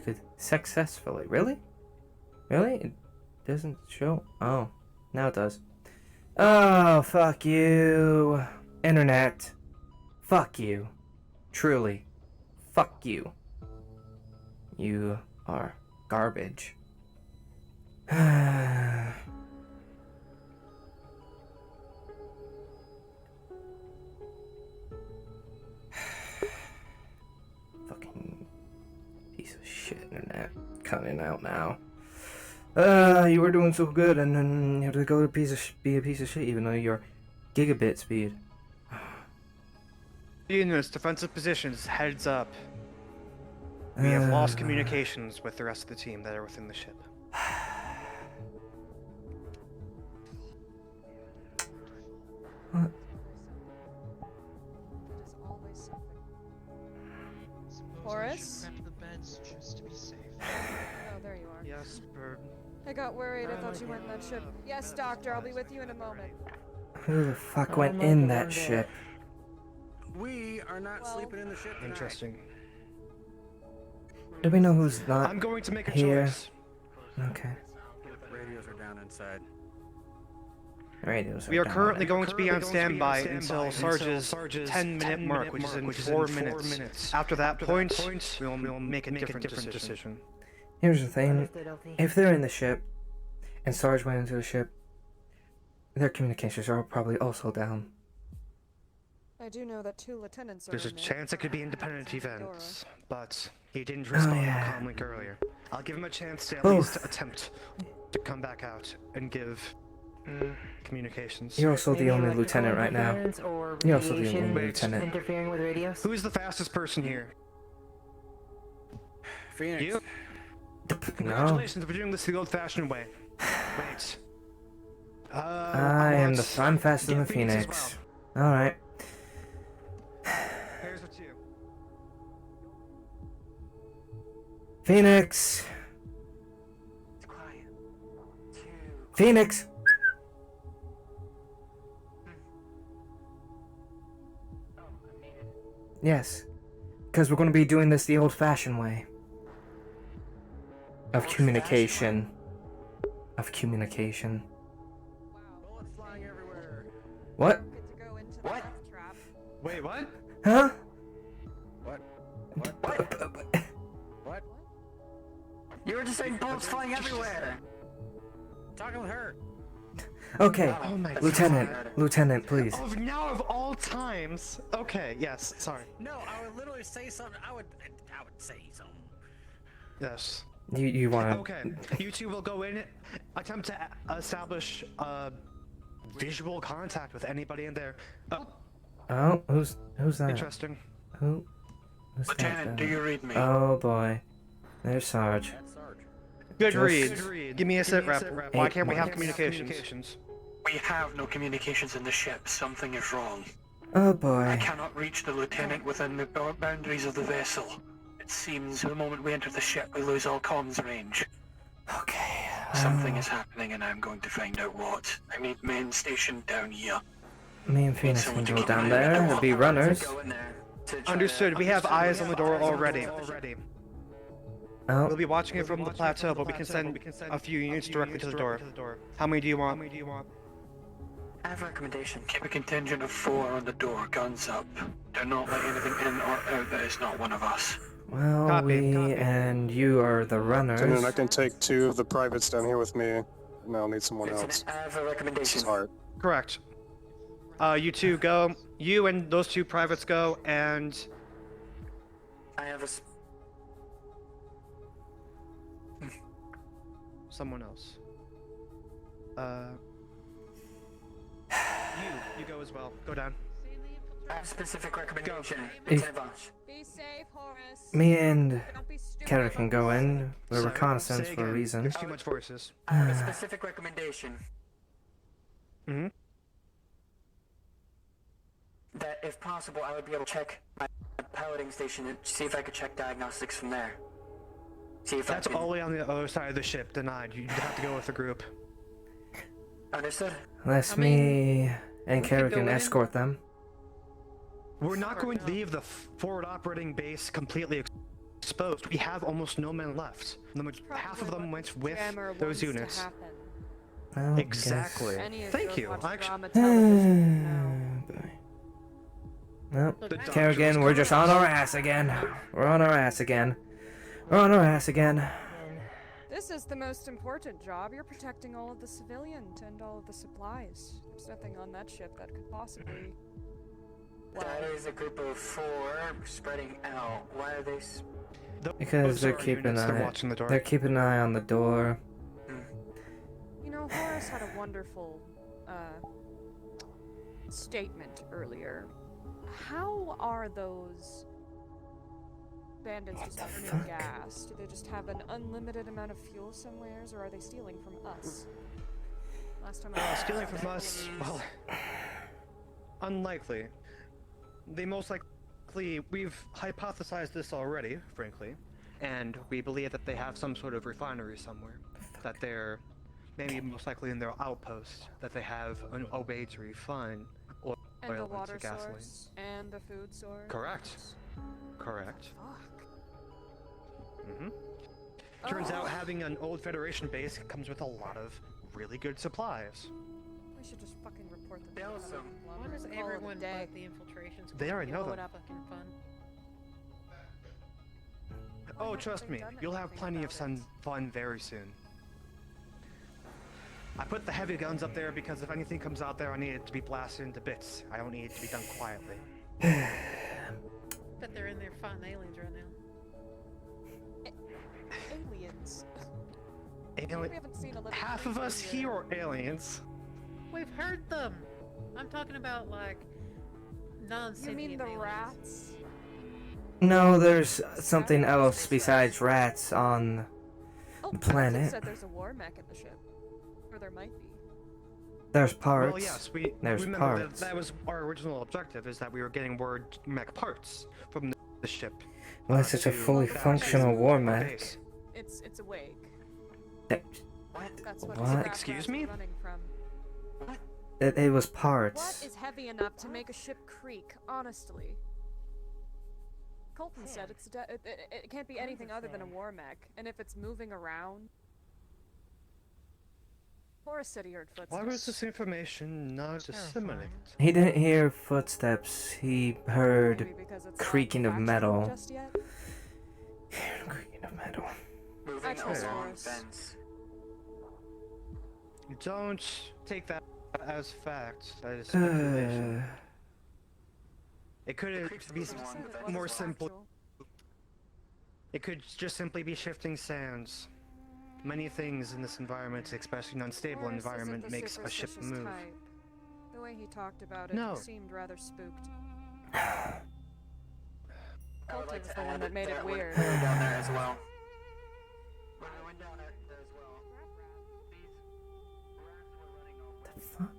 detected successfully. Really? Really? It doesn't show? Oh, now it does. Oh, fuck you. Internet. Fuck you. Truly. Fuck you. You are garbage. Fucking piece of shit, internet. Cutting out now. You were doing so good, and then you have to go to be a piece of shit, even though you're gigabit speed. Units, defensive positions, heads up. We have lost communications with the rest of the team that are within the ship. What? Horace? Oh, there you are. Yes, Bird. I got worried. I thought you went in that ship. Yes, Doctor, I'll be with you in a moment. Who the fuck went in that ship? We are not sleeping in the ship tonight. Interesting. Do we know who's not I'm going to make a here? choice. Okay. Radios are down inside. Radios We are down currently there. going to be on standby until Sarge's 10-minute mark, which is in 4 minutes. After that point, we'll make a different decision. Here's the thing. If they're in the ship, and Sarge went into the ship, their communications are probably also down. I do know that 2 lieutenants are There's a in there. chance it could be independent events, but he didn't respond to comlink earlier. I'll give him a chance to at least attempt to come back out and give communications. You're also the only lieutenant right now. You're also the only lieutenant. Interfering with radios? Who is the fastest person here? Phoenix. You? No. Congratulations, we're doing this the old-fashioned way. Wait. I'm faster than the Phoenix. Alright. Here's what you. Phoenix! It's quiet. 2. Phoenix! Oh, I made it. Yes. Because we're going to be doing this the old-fashioned way. Of communication. Of communication. Bullets flying everywhere. What? Get to go into the What? death trap. Wait, what? Huh? What? What? You were just saying bullets flying everywhere! Talking with her. Okay. Oh my Lieutenant. God. Lieutenant, please. Now of all times. Okay, yes, sorry. No, I would literally say something. I would say something. Yes. You want to... Okay, you two will go in, attempt to establish visual contact with anybody in there. Oh, who's that? Interesting. Who's that Lieutenant, do then? you read me? Oh boy. There's Sarge. That's Sarge. Good Just- read. Give me a sit rep. Why can't we have communications? We have no communications in the ship. Something is wrong. Oh I boy. cannot reach the lieutenant within the boundaries of the vessel. It seems the moment we enter the ship, we lose all comms range. Okay. Something is happening and I'm going to find out what. I need men stationed down here. Me and Phoenix Someone can to go keep down an eye on there. the It'll be door. runners. To go in there to try Understood. to- We have eyes on the door already. Oh, We'll be watching it from the plateau, but we can send a few units directly to the door. How many do you want? I have a recommendation. Keep a contingent of 4 on the door, guns up. Do not let anything in or out that is not one of us. well, Copy. and you are the runners. Lieutenant, I can take 2 of the privates down here with me, and I'll need someone else. I have a This is recommendation. hard. Correct. You two go. You and those 2 privates go, and I have a... someone else. You go as well. Go down. I have a specific recommendation. If- It's in advance. Be safe, Horace. Me and Don't be stupid. Kendra can go in. We're Say reconnaissance for a again. reason. There's too much voices. I have a specific recommendation. Mm-hmm. That if possible, I would be able to check my piloting station and see if I could check diagnostics from there. See if That's I can... all the way on the other side of the ship. Denied. You'd have to go with the group. Understood? Unless me and Kara can escort them. We're not going to leave the forward operating base completely. disposed, we have almost no men left. Half of them went with Jammer those wants to units. happen. Well, Exactly. Any of Thank you you. watch Actually, drama television? No. Well, The doctor Kerrigan, was we're just on correct. our ass again. We're on our ass again. We're on our ass again. This is the most important job. You're protecting all of the civilians and all of the supplies. There's nothing on that ship that could possibly. That is a group of 4 spreading out. Why are they? Because Those they're are keeping units that are an eye. watching the door. They're keeping an eye on the door. You know, Horace had a wonderful statement earlier. How are those bandits just burning gas? Do they just have an unlimited amount of fuel somewheres, or are they stealing from us? Last time I Stealing from us, well, unlikely. They most likely, we've hypothesized this already, frankly, and we believe that they have some sort of refinery somewhere, that they're maybe most likely in their outpost, that they have a way to refine oil and the into water gasoline. source and the food source. Correct. Correct. Fuck. Turns out Oh. having an old Federation base comes with a lot of really good supplies. We should just fucking report the They also- Why does everyone but the infiltrations They already know blow it them. up fucking fun? Oh, haven't trust they me, done you'll have anything plenty of about it? fun very soon. I put the heavy guns up there because if anything comes out there, I need it to be blasted into bits. I don't need it to be done quietly. But they're in there fighting aliens right now. Aliens. Alien- We haven't seen a living Half of creature us yet. here are aliens. We've heard them! I'm talking about, like, You non-sentient mean the aliens. rats? No, there's something else besides rats on Oh, the Colton planet. said there's a war mech in the ship. Or there might be. There's parts. Well, yes, we There's remember parts. that was our original objective, is that we were getting word mech parts from the ship. Well, it's such a to fully back functional to war our mech. base. It's awake. That- That's what, What? the rat Excuse rats me? are running from. It was What parts. is heavy enough to make a ship creak, honestly? Colton said it can't be anything other than a war mech, and if it's moving around... Horace said he heard footsteps. Why was this information not disseminated? He didn't hear footsteps. He heard Maybe because it's not creaking of factual metal. just yet? creaking of metal. Moving Actually, along Horace. fence. Don't take that as fact. That is speculation. It could creeps be moving along Said the it fence. wasn't more simple. factual. It could just simply be shifting sands. Many things in this environment, especially an unstable Horace isn't environment, the makes a ship superstitious move. type. The way he talked about it No. seemed rather spooked. I would like Colton's to the one add that made it that when weird. we were down there as well. When we went down there as well, these rats were running over. The fuck?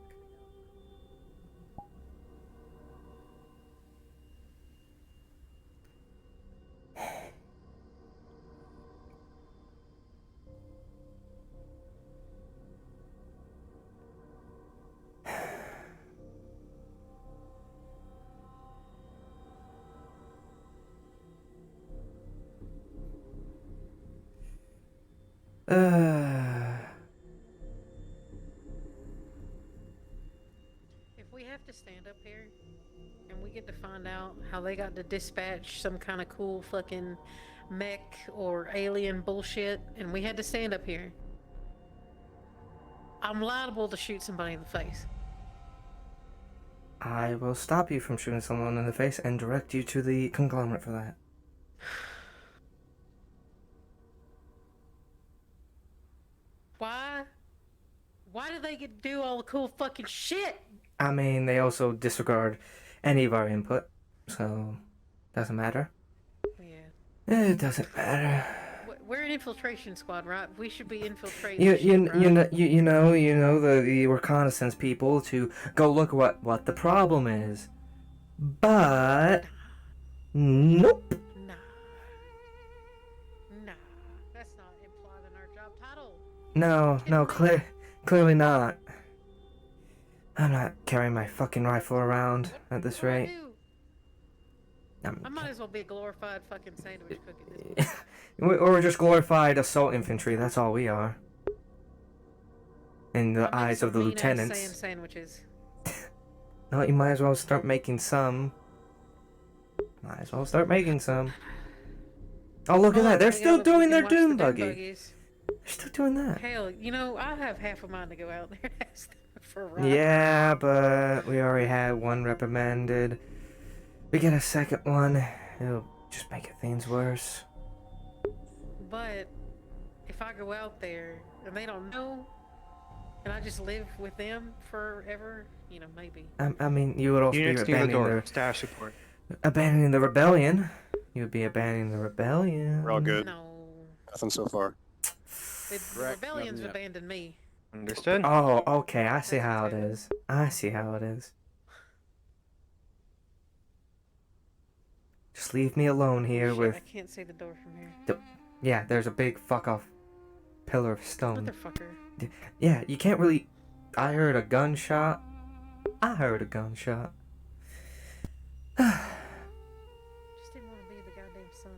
If we have to stand up here, and we get to find out how they got to dispatch some kind of cool fucking mech or alien bullshit, and we had to stand up here, I'm liable to shoot somebody in the face. I will stop you from shooting someone in the face and direct you to the conglomerate for that. Why? Why do they get to do all the cool fucking shit? I mean, they also disregard any of our input, so doesn't matter. Yeah. It doesn't matter. We're an infiltration squad, right? We should be infiltrating. You the ship, right? you know the reconnaissance people to go look what the problem is, but nope. Nah. Nah. That's not implied in our job title. No, clearly not. I'm not carrying my fucking rifle around at this What do I rate. do? I might as well be a glorified fucking sandwich cook at this point. Or just glorified assault infantry. That's all we are. In the I make eyes of the some mean-ass lieutenants. sand sandwiches. No, you might as well start making some. Might as well start making some. Oh, look at that. They're we still gotta doing their watch the doom dune buggy. buggies. They're still doing that. Hell, you know, I have half a mind to go out there and ask them for a ride. Yeah, but we already had one reprimanded. We get a second one. It'll just make things worse. But if I go out there and they don't know, and I just live with them forever, you know, maybe. I mean, you would also be Units near the abandoning door. the Status report. abandoning the rebellion. You would be abandoning the rebellion. We're all good. No. Nothing so far. The Correct, rebellion's nothing yet. abandoned me. Understood. Oh, okay. I see how it is. I see how it is. Just leave me alone here Shit, with. I can't see the door from here. Yeah, there's a big fuck off pillar of stone. Motherfucker. Yeah, you can't really. I heard a gunshot. I heard a gunshot. Just didn't want to be the goddamn sun.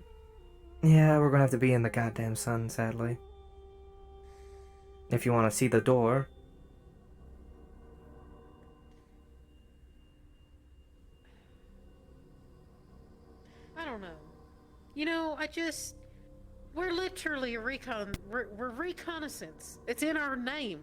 Yeah, we're gonna have to be in the goddamn sun, sadly. If you want to see the door. I don't know. You know, we're literally a we're reconnaissance. It's in our name.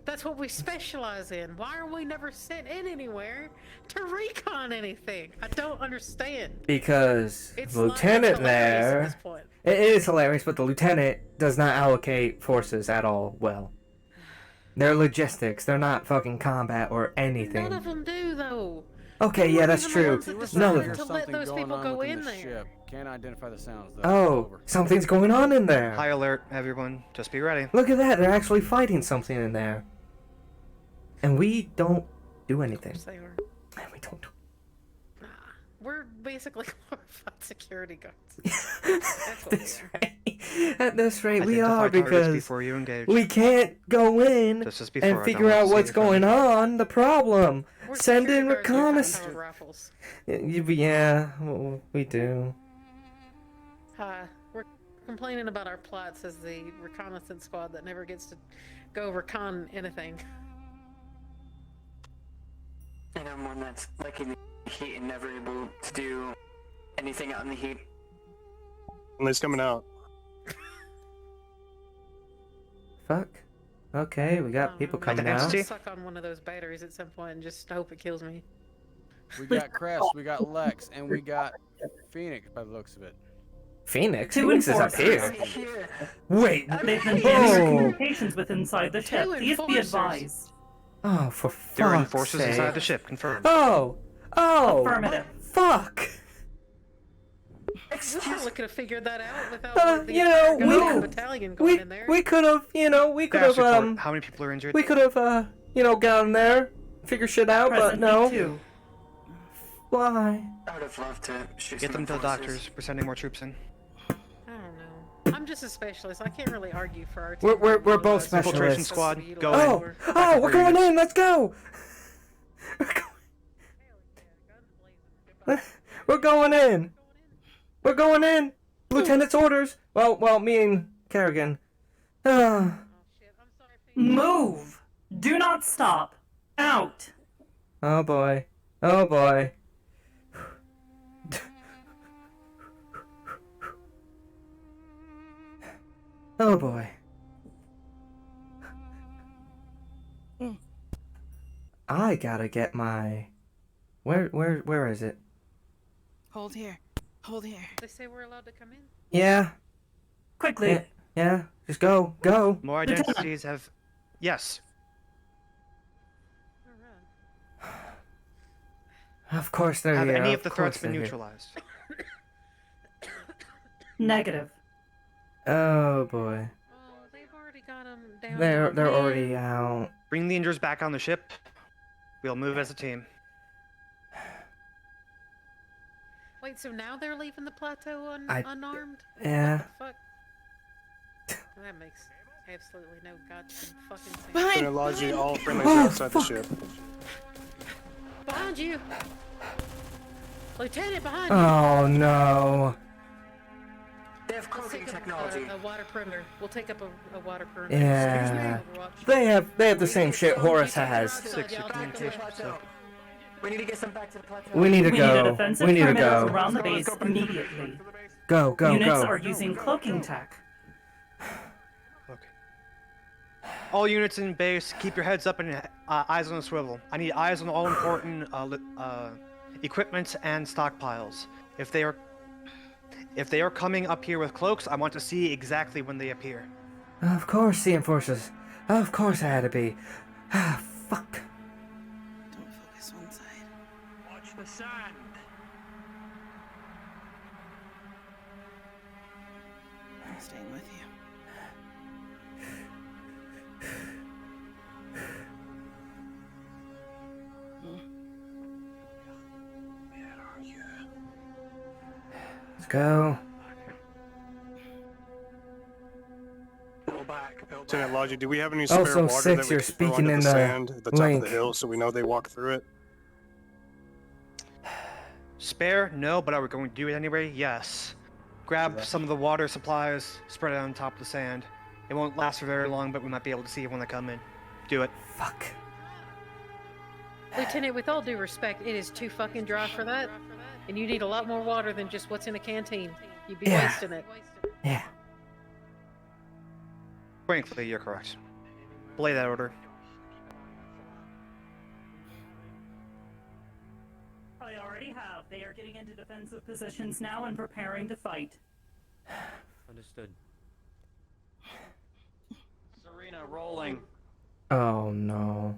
That's what we specialize in. Why are we never sent in anywhere to recon anything? I don't understand. Because It's the lieutenant it's hilarious at there. this point. It is hilarious, but the lieutenant does not allocate forces at all well. They're logistics. They're not fucking combat or anything. None of them do, though. Okay, They yeah, weren't that's even the true. ones that He was None decided of hear them. to let something those going people on go within in the there. ship. Can't identify the sounds though. Oh, Over. something's going on in there. High alert, everyone. Just be ready. Look at that. They're actually fighting something in there. And we don't do Of anything. course they are. And we don't. Nah, we're basically glorified security guards. At what we this are. rate, at this rate, we Identify are targets because before you engage. we can't go in Just as before, I and don't figure want to out see what's your friend. going on. The problem. We're Send in security guards with reconnaissance. high-powered rifles. Yeah, we do. Hi, we're complaining about our plights as the reconnaissance squad that never gets to go recon anything. And I'm one that's liking the heat and never able to do anything out in the heat. And he's coming out. Fuck. Okay, we got people I don't know, coming maybe out. I'll Entity? suck on one of those batteries at some point and just hope it kills me. We got Crest, we got Lex, and we got Phoenix by the looks of it. Phoenix? Two Phoenix is up enforcers. here. Here. Wait. They've been Oh. getting communications with inside the ship. Two Please be enforcers. advised. Oh, for There are fuck's enforcers sake. inside the ship. Confirmed. Oh. Oh. Affirmative. Fuck. We probably could have figured that out without the you know, entire we goddamn could- battalion going in there. We could have, we could Status have, report. How many people are injured? we could have, gone there, figure shit out, but Presently, no. two. Why? I would have loved to shoot Get some them to the enforcers. doctors. We're sending more troops in. I don't know. I'm just a specialist. I can't really argue for our We're- team. we're both Otherwise, Infiltration specialists. squad, supposed to be go utilized Oh, for- oh, we're for going units. in. Let's go. We're going in. We're going in. Lieutenant's orders. Well, me and Kerrigan. Ah. Oh, shit. I'm sorry, Phoenix. Move! Do not stop. Out! Oh boy. Oh boy. Oh boy. I gotta get my. Where is it? Hold here. Hold here. They say we're allowed to come in. Yeah. Quickly. Yeah. Just go. Go. More Lieutenant. identities have. Yes. Alright. Of course they're Have here. any of the course threats been they're here. neutralized? Negative. Oh boy. Oh, they've already got them down. They're to already out. Bring the injured back on the ship. We'll move as a team. Wait, so now they're leaving the plateau unarmed? Yeah. What the fuck? That makes absolutely no goddamn fucking sense. Behind! Gonna lodge you all friendlies Oh, outside the fuck. ship. Behind you! Lieutenant, behind you! Oh no. They have Let's cloaking take up technology. a water perimeter. We'll take up a water perimeter. Yeah. Overwatch. They have the same shit Horus has. 6 Y'all Back take to the a left. plateau. We need to get some back to the plateau. We need to We need a go. defensive We need to perimeter go. around the base immediately. Go, go, Units go. are using cloaking tech. Okay. All units in base, keep your heads up and eyes on a swivel. I need eyes on all important equipment and stockpiles. If they are coming up here with cloaks, I want to see exactly when they appear. Of course, the enforcers. Of course I had to be. Ah, fuck. Don't focus one side. Watch the sand. I'm staying with you. Let's go. Pull back, pull back. Lieutenant Logi, do we have any spare Also, water 6, that we you're can throw speaking onto in the the sand at the top link. of the hill so we know they walk through it? Spare? No, but are we going to do it anyway? Yes. Grab Yeah. some of the water supplies, spread it on top of the sand. It won't last for very long, but we might be able to see it when they come in. Do it. Fuck. Lieutenant, with all due respect, it is too fucking dry for that. And you need a lot more water than just what's in the canteen. You'd be Yeah. wasting it. Yeah. Frankly, you're correct. Belay that order. I already have. They are getting into defensive positions now and preparing to fight. Understood. Sarina, rolling. Oh no.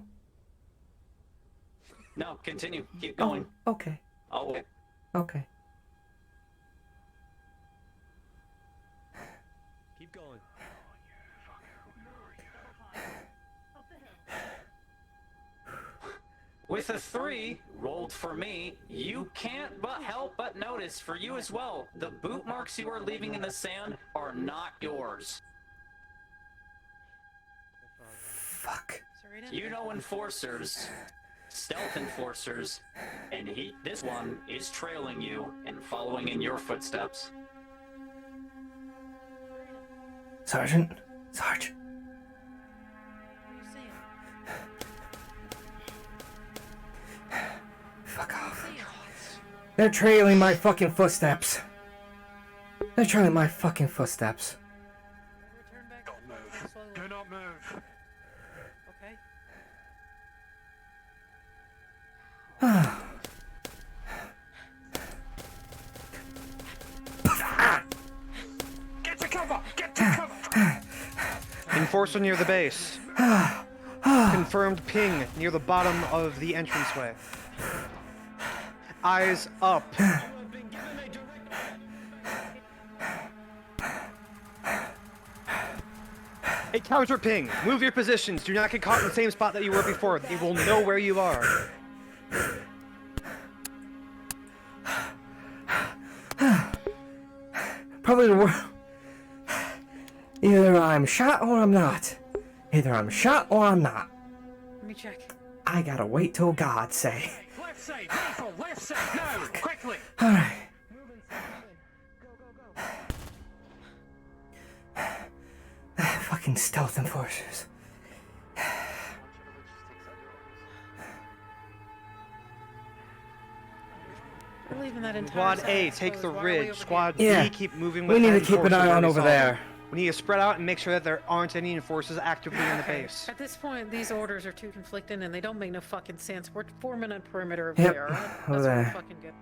No, continue. Keep going. Oh, okay. I'll wait. Okay. Keep going. With a 3 rolled for me, you can't but help but notice for you as well, the boot marks you are leaving in the sand are not yours. Fuck. Sarina? You know enforcers, stealth enforcers, and this one is trailing you and following in your footsteps. Sergeant. Sergeant. What are you saying? Fuck off. What are you saying? They're trailing my fucking footsteps. They're trailing my fucking footsteps. Return back. Don't move. Slowly. Do not move. Okay. Get to cover! Get to cover! Enforcer near the base. Confirmed ping near the bottom of the entranceway. Eyes up. A counter ping. Move your positions. Do not get caught in the same spot that you were before. They will know where you are. Probably the worst. Either I'm shot or I'm not. Either I'm shot or I'm not. Let me check. I gotta wait till God say. Left side, rifle, left side, now! Quickly! Alright. Fucking stealth enforcers. We're leaving that entire Squad side A, take exposed. the Why are we ridge. over Squad Yeah. B, keep moving with We need that to keep an enforcer eye on already over solid. there. We need to spread out and make sure that there aren't any enforcers actively in the base. At this point, these orders are too conflicting and they don't make no fucking sense. We're forming a perimeter over Yep, there, alright? over That's what there. we're fucking good.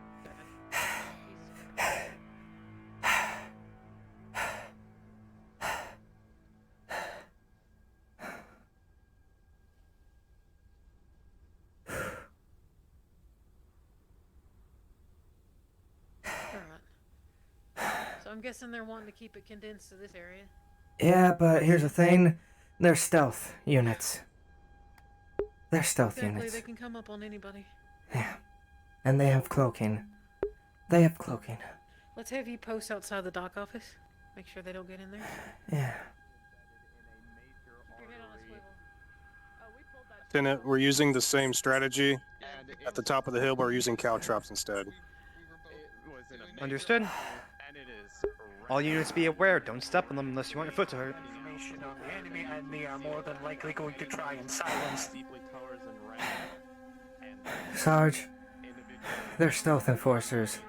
Alright. So I'm guessing they're wanting to keep it condensed to this area. Yeah, but here's the thing. They're stealth units. They're stealth Exactly, units. they can come up on anybody. Yeah. And they have cloaking. They have cloaking. Let's have you post outside the dock office. Make sure they don't get in there. Yeah. Keep your head on a swivel. Lieutenant, we're using the same strategy. At the top of the hill, but we're using cow traps instead. Understood? All units be aware, don't step on them unless you want your foot to hurt. Information on the enemy, and they are more than likely going to try and silence. Sarge, they're stealth enforcers.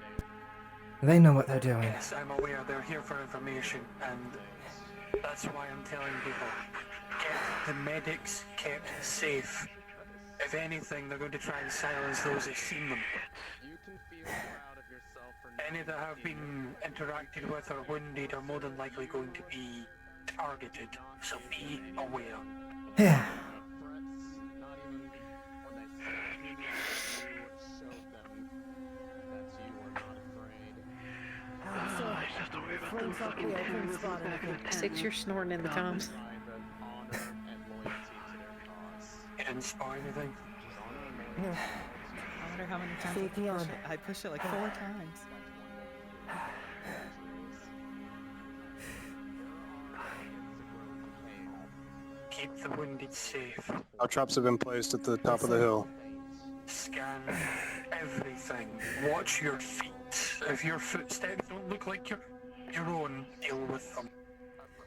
They know what they're doing. Yes, I'm aware they're here for information, and that's why I'm telling people, get the medics kept safe. If anything, they're going to try and silence those who've seen them. Any that have been interacted with or wounded are more than likely going to be targeted, so be aware. Yeah. Six, you're snorting in the comms. You didn't spot anything? I wonder how many times I pushed it like 4 times. Keep the wounded safe. Our traps have been placed at the top of the hill. Scan everything. Watch your feet. If your footsteps don't look like your own, deal with them.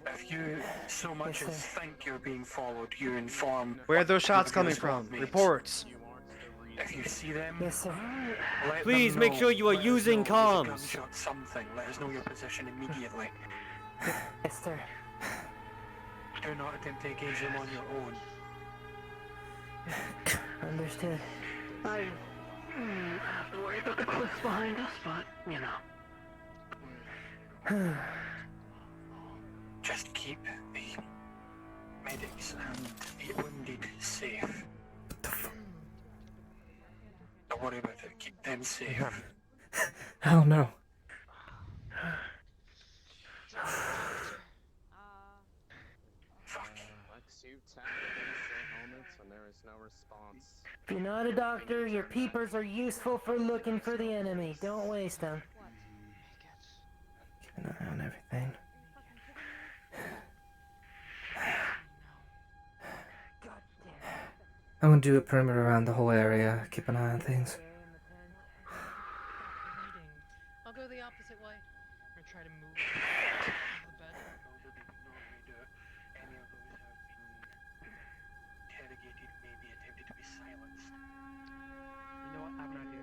If you so much as think you're being followed, you inform. Where are those shots one coming of your from? squad mates. Reports. If you see them, Yes, sir. let Please them make know. sure you are Let us using know there's a comms. gunshot, something. Let us know your position immediately. Yes, sir. Do not attempt to engage them on your own. Understood. I have to worry about the cliffs behind us, but, you know. Just keep the medics and the wounded safe. Don't worry about it. Keep them safe. Hell no. If you're not a doctor, your peepers are useful for looking for the enemy. Don't waste them. Keep an eye on everything. I'm gonna do a perimeter around the whole area. Keep an eye on things. I'll go the opposite way. Or try to move the bed. Any of those have been interrogated, maybe attempted to be silenced. You know what? I have an idea.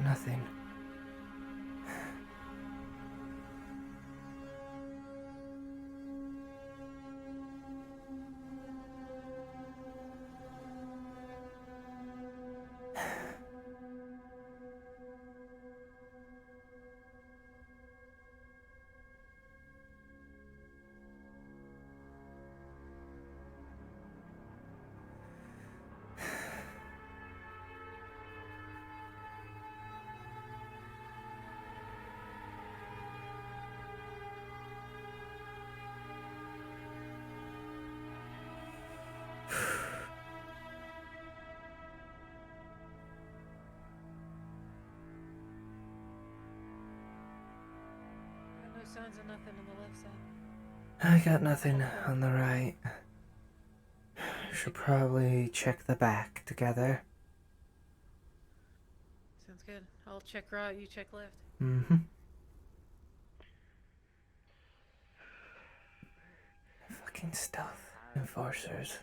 Nothing. Got no signs of nothing on the left side. I got nothing on the right. Should probably check the back together. Sounds good. I'll check right, you check left. Mm-hmm. Fucking stealth enforcers.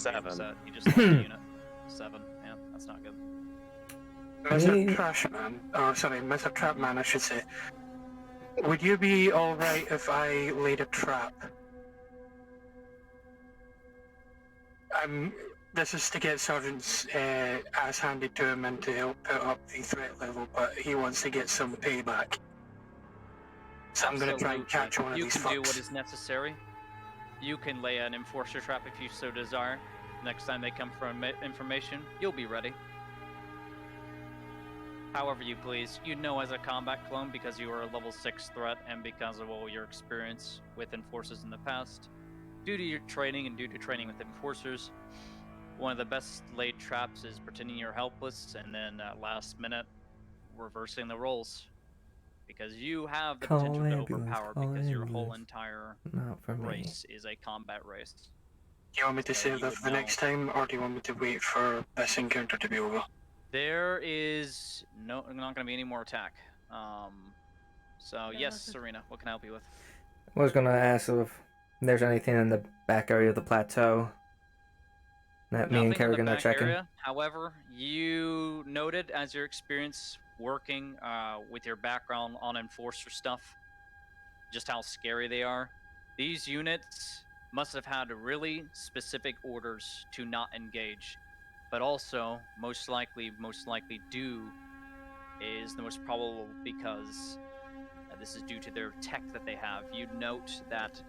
7. Set. You just lost a unit. 7. Yeah, that's not good. Mr. Trashman, or sorry, Mr. Trapman, I should say. Would you be alright if I laid a trap? This is to get Sergeant's ass handed to him and to help put up the threat level, but he wants to get some payback. So I'm going to try and catch one of these fucks. You can do what is necessary. You can lay an enforcer trap if you so desire. Next time they come for information, you'll be ready. However you please. You know as a combat clone, because you are a level 6 threat and because of all your experience with enforcers in the past, due to your training and due to training with enforcers, one of the best laid traps is pretending you're helpless and then last minute reversing the roles. Because you have the potential to overpower because your whole entire race is a combat race. Do you want me to save that for the next time, or do you want me to wait for this encounter to be over? There is not going to be any more attack. So yes, Sarina, what can I help you with? I was gonna ask if there's anything in the back area of the plateau that me and Kerrigan are checking. However, you noted as your experience working with your background on enforcer stuff, just how scary they are. These units must have had really specific orders to not engage, but also most likely do is the most probable because this is due to their tech that they have. You'd note that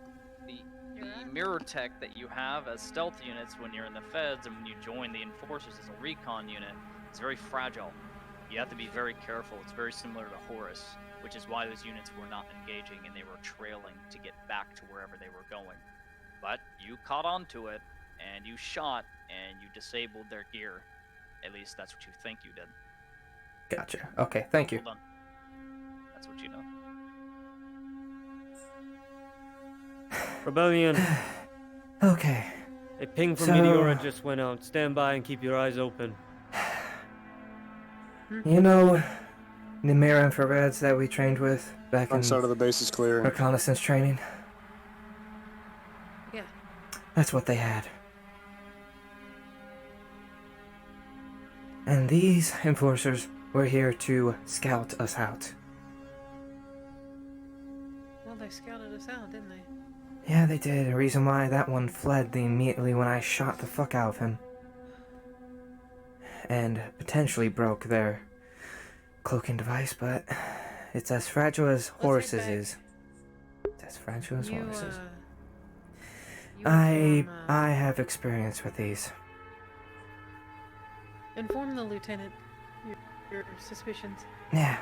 the mirror tech that you have as stealth units when you're in the feds and when you join the enforcers as a recon unit is very fragile. You have to be very careful. It's very similar to Horus, which is why those units were not engaging and they were trailing to get back to wherever they were going. But you caught on to it and you shot and you disabled their gear. At least that's what you think you did. Gotcha. Okay, thank you. Hold on. That's what you know. Rebellion. Okay. A ping from So- Meteora just went out. Stand by and keep your eyes open. You know, the mirror infrareds that we trained with back in Front side of the base is clear. reconnaissance training? Yeah. That's what they had. And these enforcers were here to scout us out. Well, they scouted us out, didn't they? Yeah, they did. The reason why that one fled immediately when I shot the fuck out of him. And potentially broke their cloaking device, but it's as fragile as Horus's is. It's as fragile as Horus's. I have experience with these. Inform the lieutenant your suspicions. Yeah.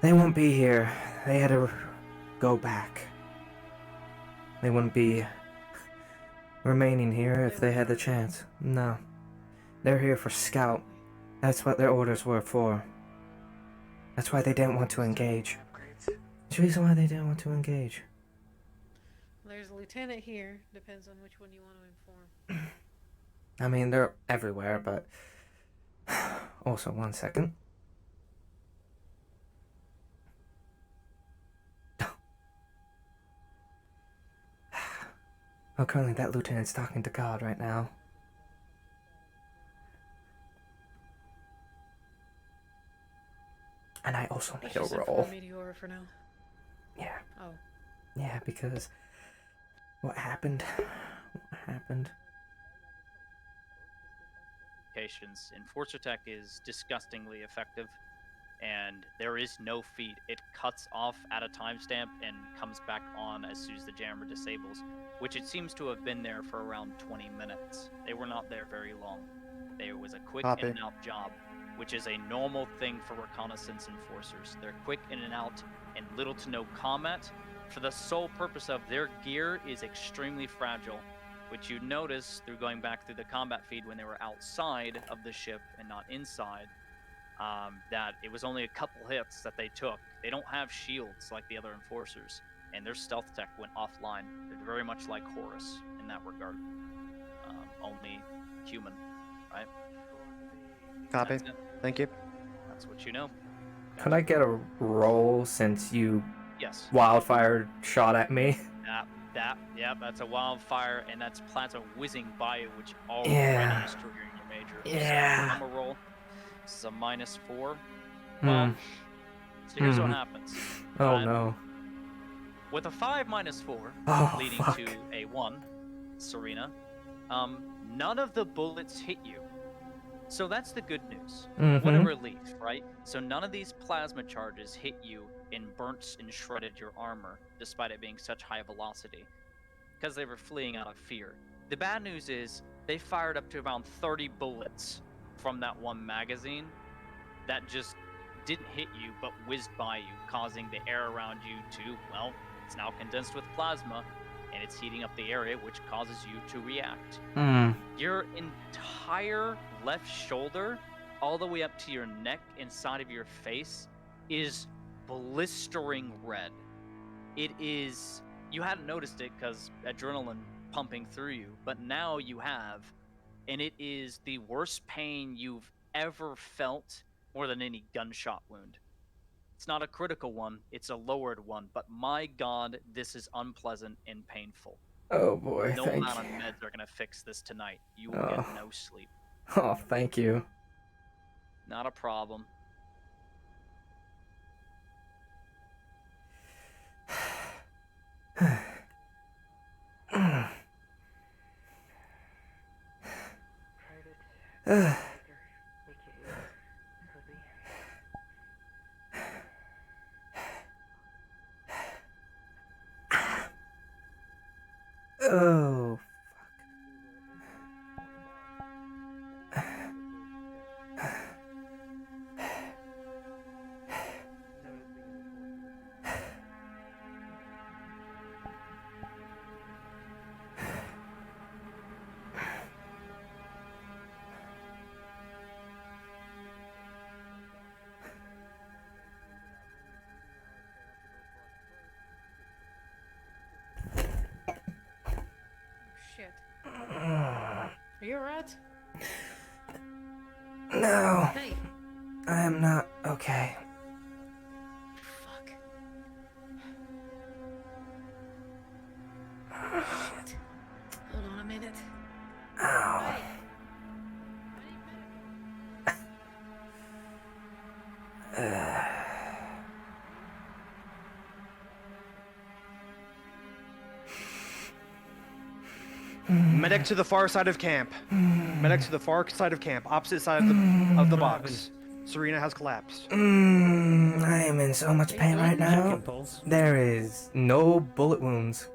They won't be here. They had to go back. They wouldn't be remaining here if they had the chance. No. They're here for scout. That's what their orders were for. That's why they didn't want to engage. That's the reason why they didn't want to engage. There's a lieutenant here. Depends on which one you want to inform. I mean, they're everywhere, but... Also, one second. Well, currently that lieutenant's talking to God right now. And I also need a roll. Meteora for now. Yeah. Oh. Yeah, because... What happened? Enforcer tech is disgustingly effective, and there is no feed. It cuts off at a timestamp and comes back on as soon as the jammer disables, which it seems to have been there for around 20 minutes. They were not there very long. There was a quick in and out job, which is a normal thing for reconnaissance enforcers. They're quick in and out and little to no combat, for the sole purpose of their gear is extremely fragile, which you notice through going back through the combat feed when they were outside of the ship and not inside, that it was only a couple hits that they took. They don't have shields like the other enforcers, and their stealth tech went offline. They're very much like Horus in that regard. Only human, right? Copy. Thank you. That's what you know. Could I get a roll since you Yes. wildfire shot at me? That's a wildfire, and that's plasma whizzing by you, which already Yeah. is triggering your major. Yeah. So I'm gonna roll. This is a -4. Hmm. Well, so here's what Hmm. happens. Oh no. With a 5 -4, Oh, leading fuck. to a 1, Sarina, none of the bullets hit you. So that's the good news. What a Mhm. relief, right? So none of these plasma charges hit you and burnt and shredded your armor, despite it being such high velocity, because they were fleeing out of fear. The bad news is they fired up to around 30 bullets from that one magazine that just didn't hit you, but whizzed by you, causing the air around you to, well, it's now condensed with plasma, and it's heating up the area, which causes you to react. Hmm. Your entire left shoulder, all the way up to your neck and side of your face, is blistering red. It is, you hadn't noticed it because adrenaline pumping through you, but now you have, and it is the worst pain you've ever felt, more than any gunshot wound. It's not a critical one, it's a lowered one, but my god, this is unpleasant and painful. Oh boy, No thank amount of you. meds are gonna fix this tonight. You will Oh. get no sleep. Oh, thank you. Not a problem. Oh. Shit. Are you alright? No. Hey. I am not okay. Fuck. Shit. Hold on a minute. Ow. Medic to the far side of camp. Medic to the far side of camp, opposite side of the box. Sarina has collapsed. I am in so much pain right now. There is no bullet wounds.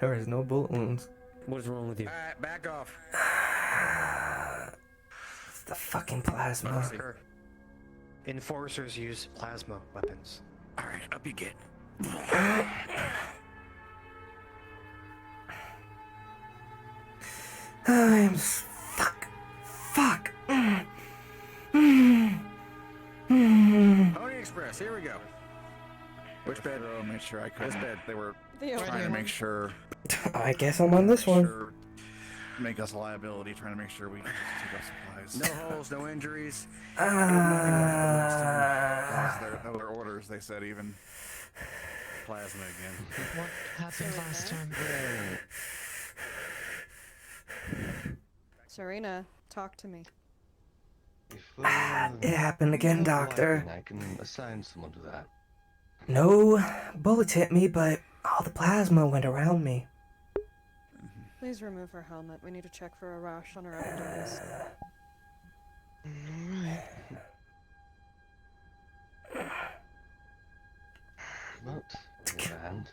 There is no bullet wounds. What is wrong with you? Alright, back off. It's the fucking plasma. Enforcers use plasma weapons. Alright, up you get. I'm fuck. Fuck. Pony Express, here we go. Which bed? Make sure I couldn't. This bed. They were The trying open to make one. sure. I guess I'm on this one. Sure, make us a liability, trying to make sure we can take our supplies. No holes, no injuries. That was their orders, they said, even. Plasma again. What happened last time? Sarina, talk to me. It happened again, Doctor. I can assign someone to that. No bullets hit me, but all the plasma went around me. Please remove her helmet. We need to check for a rash on her epidermis. Alright. But, on the other hand,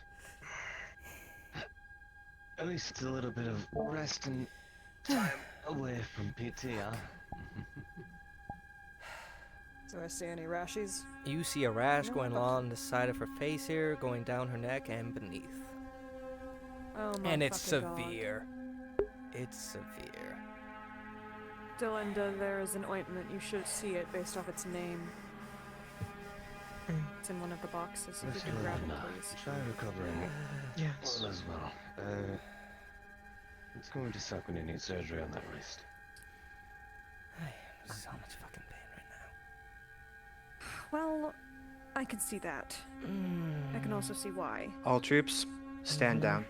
at least a little bit of rest and time away from PT, huh? Do I see any rashes? You see a rash going along the side of her face here, going down her neck and beneath. Oh my And it's fucking God. severe. It's severe. Delinda, there is an ointment. You should see it based off its name. It's in one of the boxes. If you can grab it, please. Try recovering. Yes. All as well. It's going to suck when you need surgery on that wrist. I'm in so much fucking pain right Well, I can see that. I can also see why. All troops, stand down.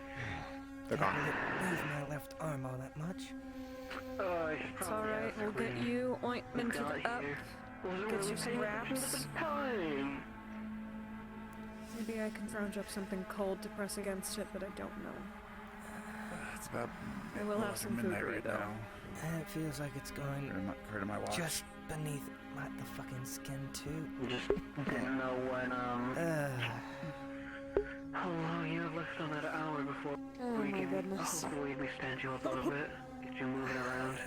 They're Can't gone. move my left arm all that much. It's alright, we'll get you ointmented up, get you some wraps. Maybe I can scrounge up something cold to press against it, but I don't know. It's about. I will have some midnight food right though. now. And it feels like it's going According to my watch. just beneath the fucking skin too. Just didn't know when, how long you have left on that hour before we my can goodness. hopefully we stand you up a little bit, get you moving around.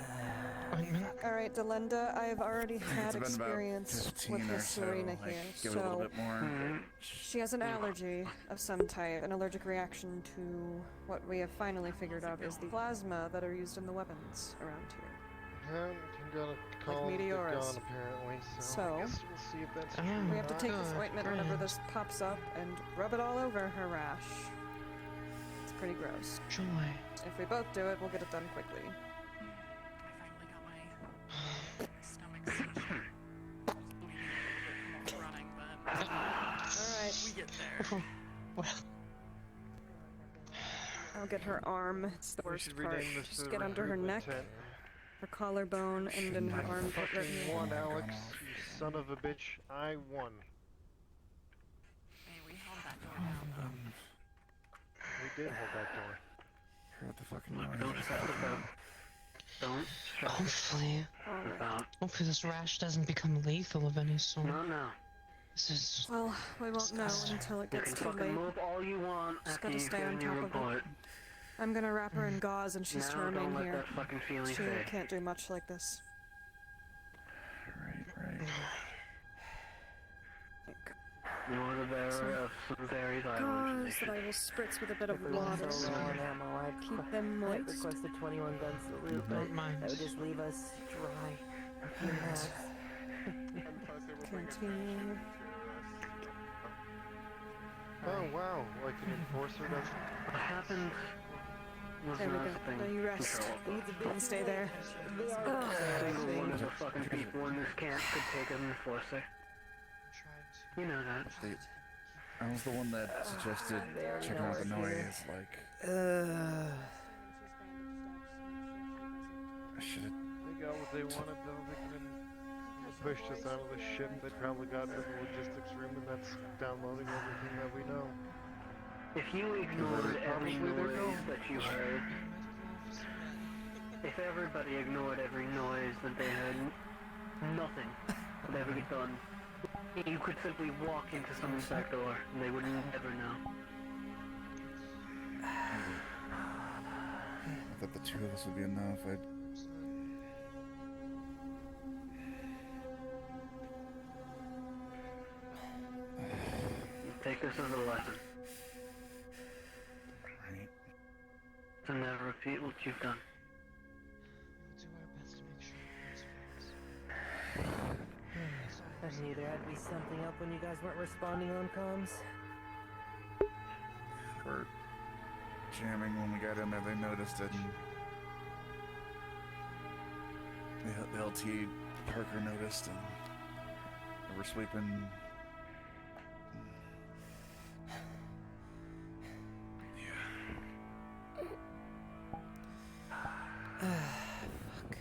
Alright, Delenda, I've already had It's been about experience 15 with or this so, Sarina like, here, give it a little so bit more. she has an allergy of some type, an allergic reaction to what we have finally figured out is the plasma that are used in the weapons around here. I'm gonna call Like the meteoras. gun apparently, so I guess we'll see if that's true. We have to take this ointment whenever this pops up and rub it all over her rash. It's pretty gross. Joy. If we both do it, we'll get it done quickly. Alright. We get there. Well. I'll get her arm. It's the We worst should part. rename this Just the get under her neck, recruitment her collarbone, and in her armpit right Fucking here. won, Alex, you son of a bitch. I won. Hey, we held that door down. We did hold that door. What the fucking Don't stress about. Don't stress Hopefully. about. Hopefully this rash doesn't become lethal of any sort. No, no. This is. Well, we won't know disgusting. until it You gets can too fucking late. move all you want Just after gotta you stay get on in your top of it. report. I'm gonna wrap her in gauze and she's to Now remain don't let here. that fucking feeling She fade. can't do much like this. Right. You're the bearer of some very vital Gauze information. that I will spritz with a bit of If we want water. so low on ammo, I'd Keep them I'd moist. request a 21 gun salute, but Don't mind. that would just leave us dry. A few max. Continue. Oh wow, like an enforcer does. What happened was There we go. nothing Now you rest. controllable. And stay there. Single one of the fucking people in this camp could take an enforcer. You know that. I was the one that suggested checking out the noise. Like, I should have. They got what they wanted though. They couldn't pushed us out of the ship. They probably got into the logistics room and that's downloading everything that we know. If you ignored every noise that you heard, if everybody ignored every noise that they heard, nothing would ever get done. You could simply walk into someone's back door and they would never know. I thought the two of us would be enough. Take this as a lesson. Right. To never repeat what you've done. We'll do our best to make sure it I knew there had to be something up when you guys weren't responding on comms. We're jamming when we got in there. They noticed it. And the LT Parker noticed, and they were sweeping. Fuck.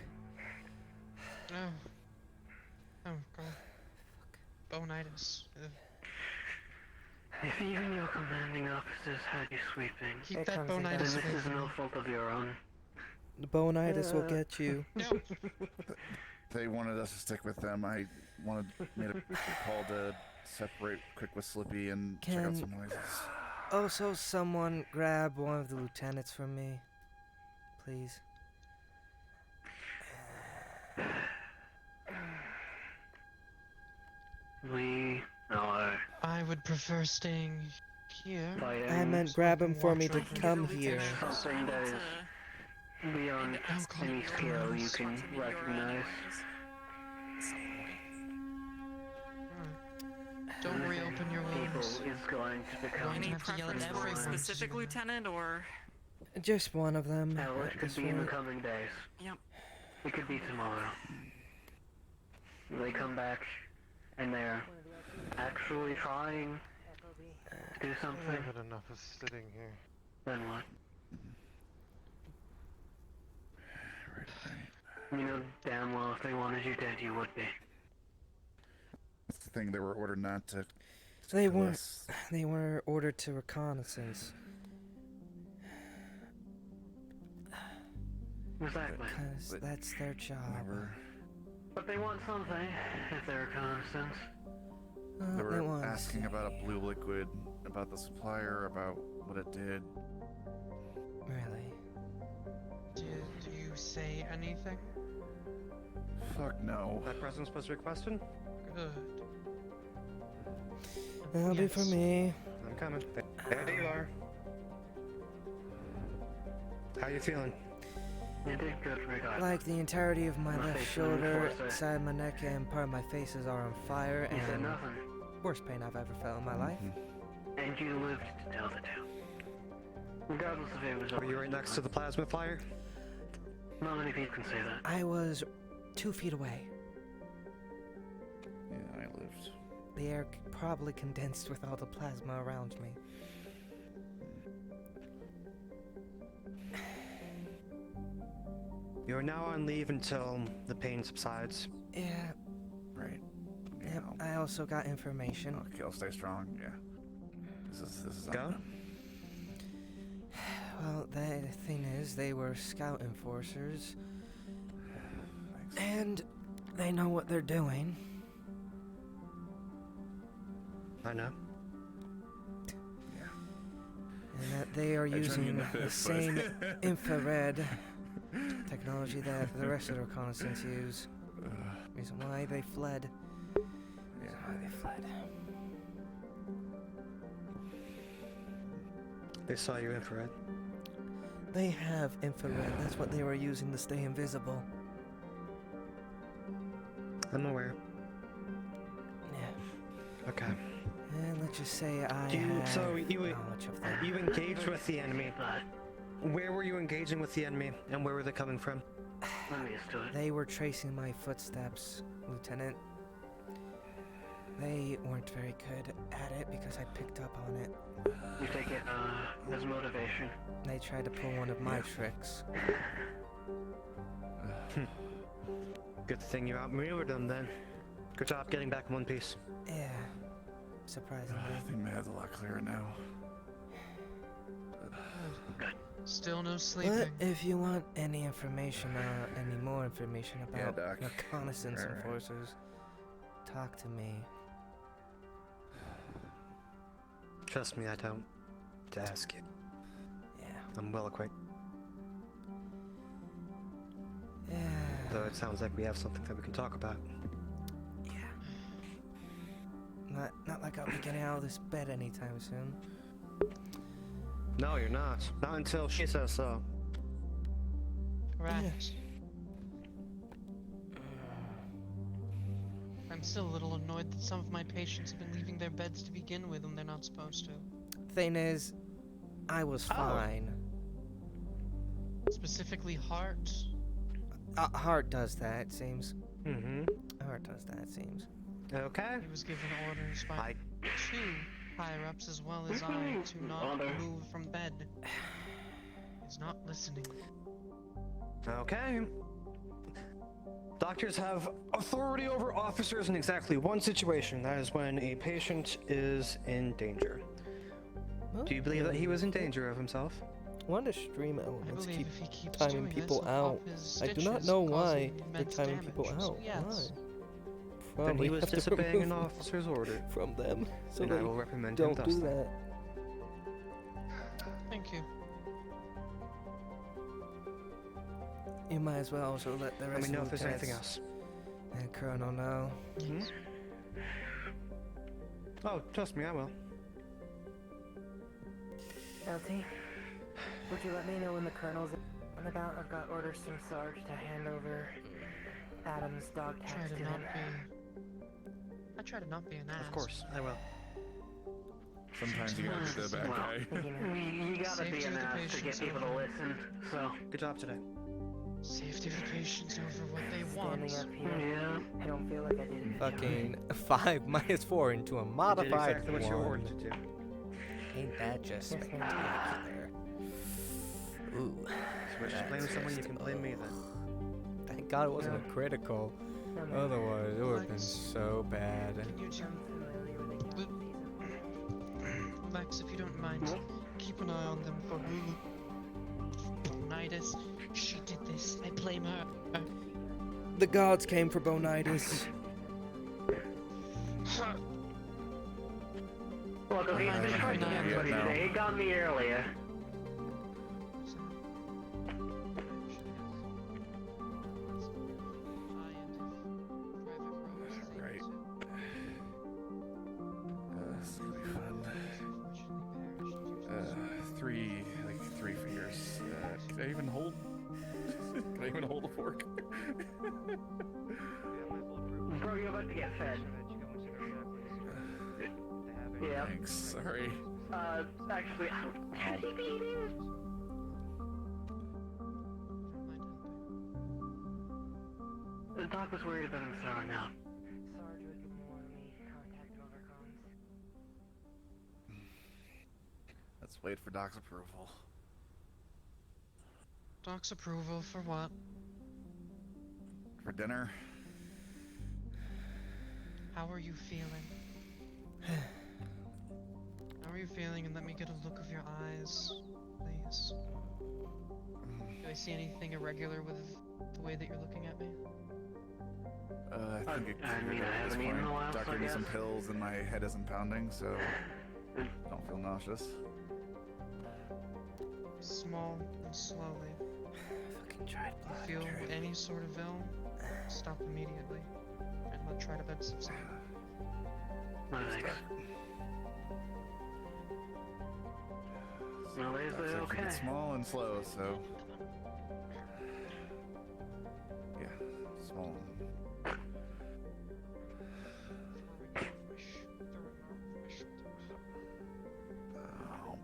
Oh god. Bonitis. If even your commanding officers had you sweeping, Keep that then bonitis this away is from no me. fault of your own. The bonitis will get you. No. They wanted us to stick with them. I made a call to separate quick with Slippy and check out Can some noises. also someone grab one of the lieutenants from me, please? We are I would prefer staying here. fighting I meant grab him for me to come here. something that is beyond any skill you can recognize. Don't reopen your wounds. People is going to become Any have to yell at preference for a everyone. specific lieutenant or? Just one of them. Hell, it at could this be in the rate. coming days. Yep. It could be tomorrow. They come back and they're actually trying to do I something. haven't enough of sitting here. Then what? You know damn well if they wanted you dead, you would be. That's the thing, they were ordered not to. They kill weren't. us. They were ordered to reconnaissance. Exactly. Because that's their job. But they want something, if they're reconnaissance. They They were want- asking about a blue liquid, about the supplier, about what it did. Really? Did you say anything? Fuck no. That presence was requested? Good. That'll be for Yes. me. I'm coming. There you are. How you feeling? You did good, regardless. Like the entirety of my My left face is shoulder, enforcer. side of my neck, and part of my faces are on fire, You said and nothing. worst pain I've ever felt in my life. And you lived to tell the tale. Regardless if it was Were you right next to the plasma fire? Not many people can say that. I was 2 feet away. Yeah, I lived. The air probably condensed with all the plasma around me. You're now on leave until the pain subsides. Yeah. Right. Yep. I also got information. Okay, I'll stay strong. Yeah. This is. Go. Well, the thing is, they were scout enforcers. And they know what they're doing. I know. And that they are I joined using in the the fifth, same but- infrared technology that the rest of the reconnaissance use. Reason why they fled. Reason why they fled. They saw your infrared. They have infrared. That's what they were using to stay invisible. I'm aware. Yeah. Okay. And let's just say I Do you, have so you knowledge of them. you engaged with the enemy. Where were you engaging with the enemy, and where were they coming from? They were tracing my footsteps, Lieutenant. They weren't very good at it because I picked up on it. You take it as motivation. They tried to pull one of my tricks. Good thing you outmaneuvered them then. Good job getting back in one piece. Yeah. Surprisingly. I think my head's a lot clearer now. Still no sleeping. But if you want any information, any more information Yeah, about Doc. reconnaissance Right. enforcers, talk to me. Trust me, I don't to ask you. Yeah. I'm well acquainted. Yeah. Though it sounds like we have something that we can talk about. Not like I'll be getting out of this bed anytime soon. No, you're not. Not until she says so. Correct. I'm still a little annoyed that some of my patients have been leaving their beds to begin with when they're not supposed to. Thing is, I was fine. Specifically Hart. Hart does that, it seems. Mm-hmm. Hart does that, it seems. Okay. He was given orders by two higher-ups as well as I to not move from bed. He's not listening. Okay. Doctors have authority over officers in exactly one situation. That is when a patient is in danger. Do you believe that he was in danger of himself? One of the stream elements believe keep if he keeps timing doing this, people he'll out. pop his I do not stitches, know why causing they're immense timing damage. people So out. yes. Why? Then Probably he was have to disobeying an remove officer's order. from them, so And they I will reprimand him don't do thusly. that. Thank you. You might as well also let the Let rest me know of if the there's anything lieutenants else. and Colonel know. Hmm? Oh, trust me, I will. LT, would you let me know when the Colonel's on about? I've got orders from Sarge to hand over Adam's dog Try tags to to him. not be. I try to not be an ass. Of course, I will. Sometimes you gotta be the bad guy. You gotta Safety be of an the ass to get patients people to over. listen, so. Good job today. Safety of the patients over what they want. Standing up here, I don't feel like I did a good job. Fucking 5 minus 4 into a You did modified exactly what you were 1. ordered to do. Ain't that just Yes, ma'am. spectacular? Ooh. So if you blame someone, you can blame me then. Thank God it wasn't a critical. Otherwise, it would have been so bad. Can you two... Lex, if you don't mind, keep an eye on them for Bonitis. She did this. I blame her. The gods came for Bonitis. Look, okay, I'm just trying to get everybody today. It got me earlier. Right. This is gonna be fun. 3 fingers. Can I even hold? Can I even hold a fork? Bro, you're about to get fed. Yeah. Thanks. Sorry. Actually, should he be eating? The doc was worried about him throwing out. Sarge would warn me. Contact overcomes. Let's wait for Doc's approval. Doc's approval for what? For dinner. How are you feeling? How are you feeling? And let me get a look of your eyes, please. Do I see anything irregular with the way that you're looking at me? I think it I mean, cleared I at this haven't eaten in a point. while, Doc so I gave me some guess. pills and my head isn't pounding, so don't feel nauseous. Small and slowly. Fucking tried. If you feel any sort of ill, stop immediately. And let's try to bed subside. Thanks. Well, is Doc's it like, keep okay? it small and slow, so yeah, small. Oh.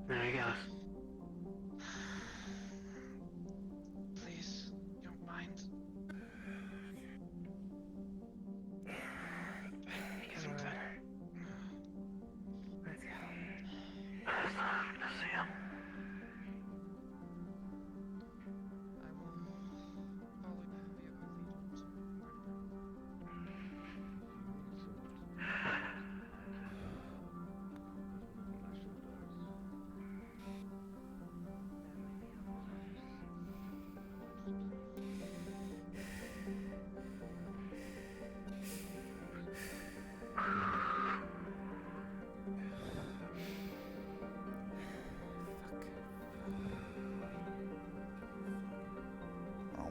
There he goes. Please, you don't mind. Get some better. Let's go. It's not good to see him. I will follow you via my lead. Oh.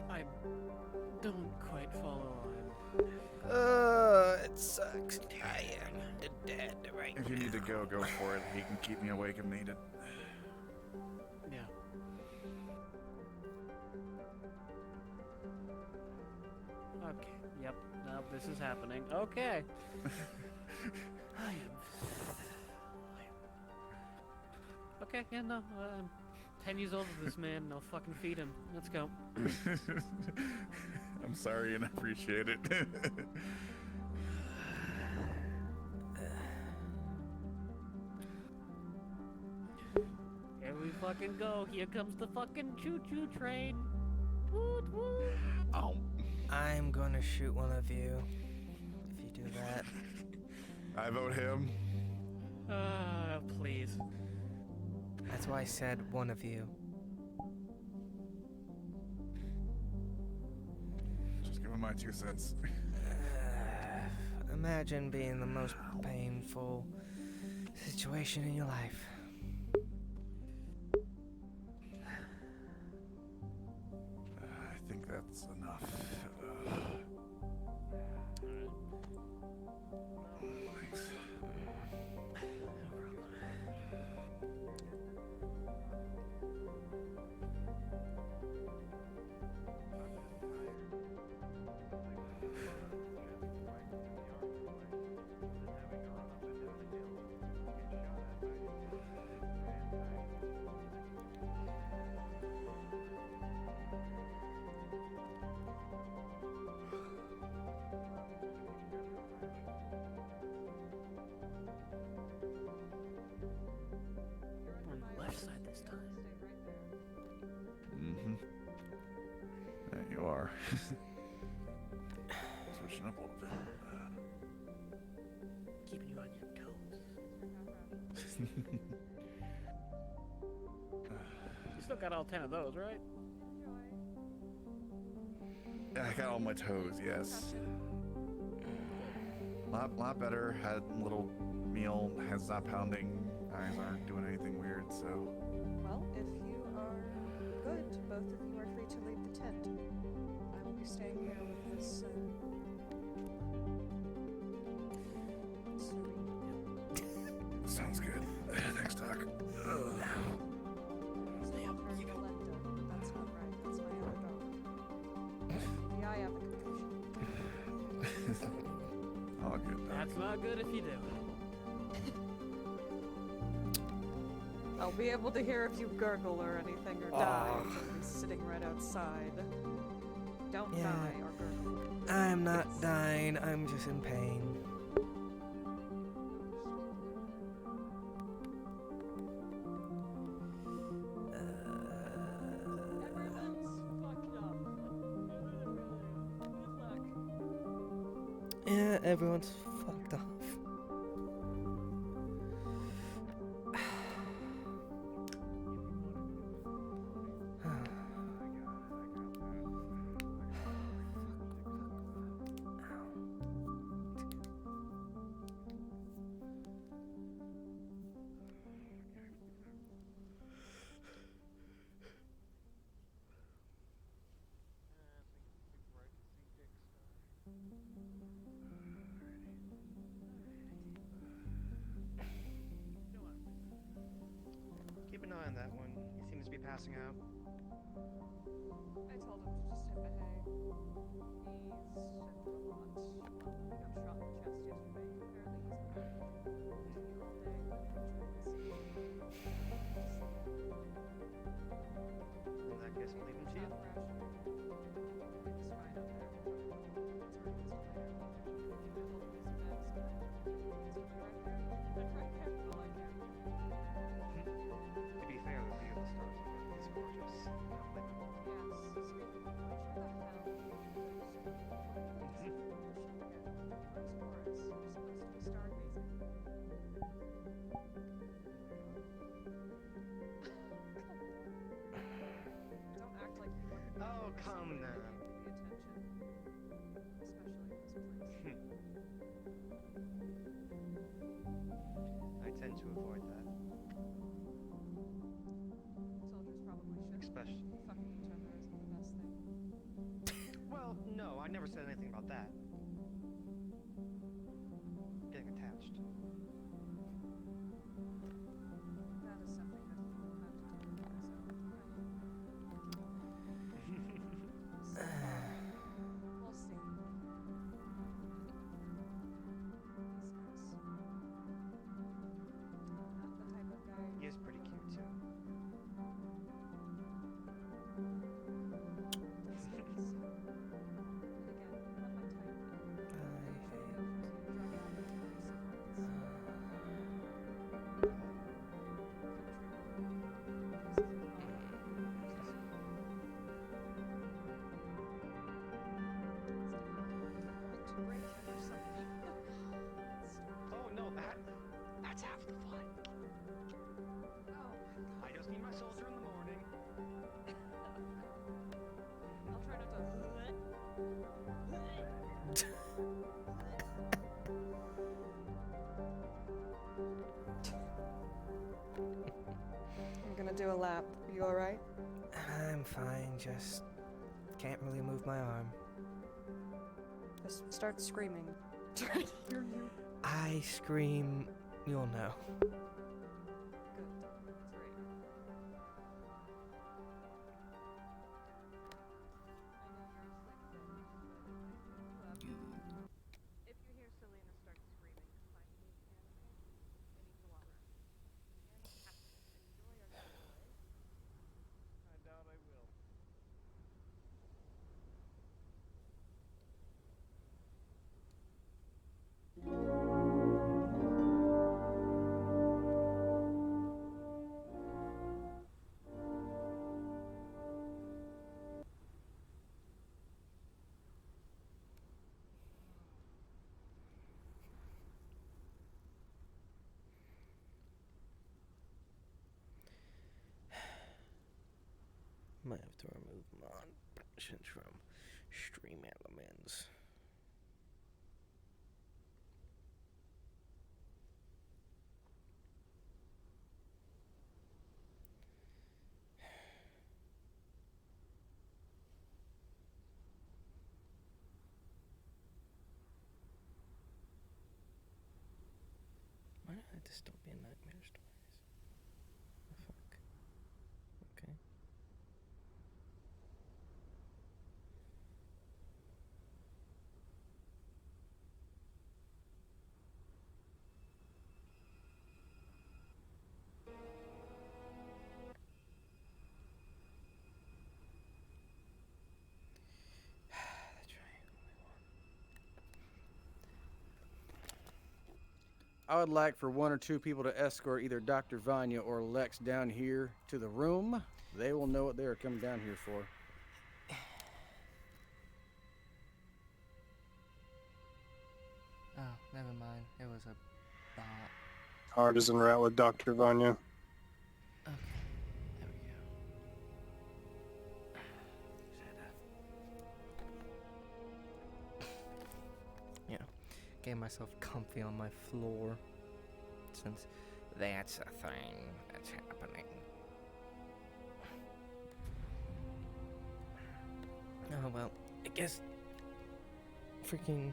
I don't quite follow on. It sucks. I am the dead right If you need to go for it. He can keep me awake if needed. Yeah. Okay. Yep. Now this is happening. Okay. I am. Okay. Yeah. No. I'm 10 years old with this man, and I'll fucking feed him. Let's go. I'm sorry and I appreciate it. Here we fucking go. Here comes the fucking choo-choo train. Woot woot. Oh. I'm gonna shoot one of you. If you do that. I vote him. Please. That's why I said one of you. Just give him my 2 cents. Imagine being the most painful situation in your life. I think that's enough. Thanks. are. Switching up a little bit. Keeping you on your toes. You still got all 10 of those, right? Yeah, I got all my toes, yes. Lot better. Had a little meal, head's not pounding, eyes aren't doing anything weird, so. Well, if you are good, both of you are free to leave the tent. I will be staying here with this, Sounds good. Thanks, Doc. Stay up, you go. That's not right. That's my other dog. The eye application. All good, Doc. That's not good if you do. I'll be able to hear if you gurgle or anything or die. I'll be sitting right outside. Don't die or gurgle. I'm not dying, I'm just in pain. Yeah, everyone's fucked off. Keep an eye on that one. He seems to be passing out. I told him to just hit the hay. He's shifted a lot. He got shot in the chest yesterday. Apparently he's been all day. In that case, I'll leave him to you. To be fair, the view of the stars is gorgeous. Don't act like you wouldn't. Oh, come now. I tend to avoid that. Soldiers probably should. Especially. Fucking each other isn't the best thing. Well, no, I never said anything about that. Getting attached. That is something that you will have to do with yourself. We'll see. He's nice. Not the type of guy. He is pretty cute too. Oh no, that's half the fun. I just need my soldier in the morning. I'll try not to. I'm gonna do a lap. You alright? I'm fine, just can't really move my arm. Just start screaming. Try to hear you. I scream, you'll know. Good. That's right. If you hear Selena start screaming, find me and we need to walk around. And enjoy our getaway. I doubt I will. Might have to remove mod permissions from stream elements. Why did I dystopian nightmares twice? The fuck? Okay. I would like for 1 or 2 people to escort either Dr. Vanya or Lex down here to the room. They will know what they are coming down here for. Oh, never mind. It was a bot. Hard is en route with Dr. Vanya. Okay, there we go. Yeah, getting myself comfy on my floor, since that's a thing that's happening. Oh well, I guess freaking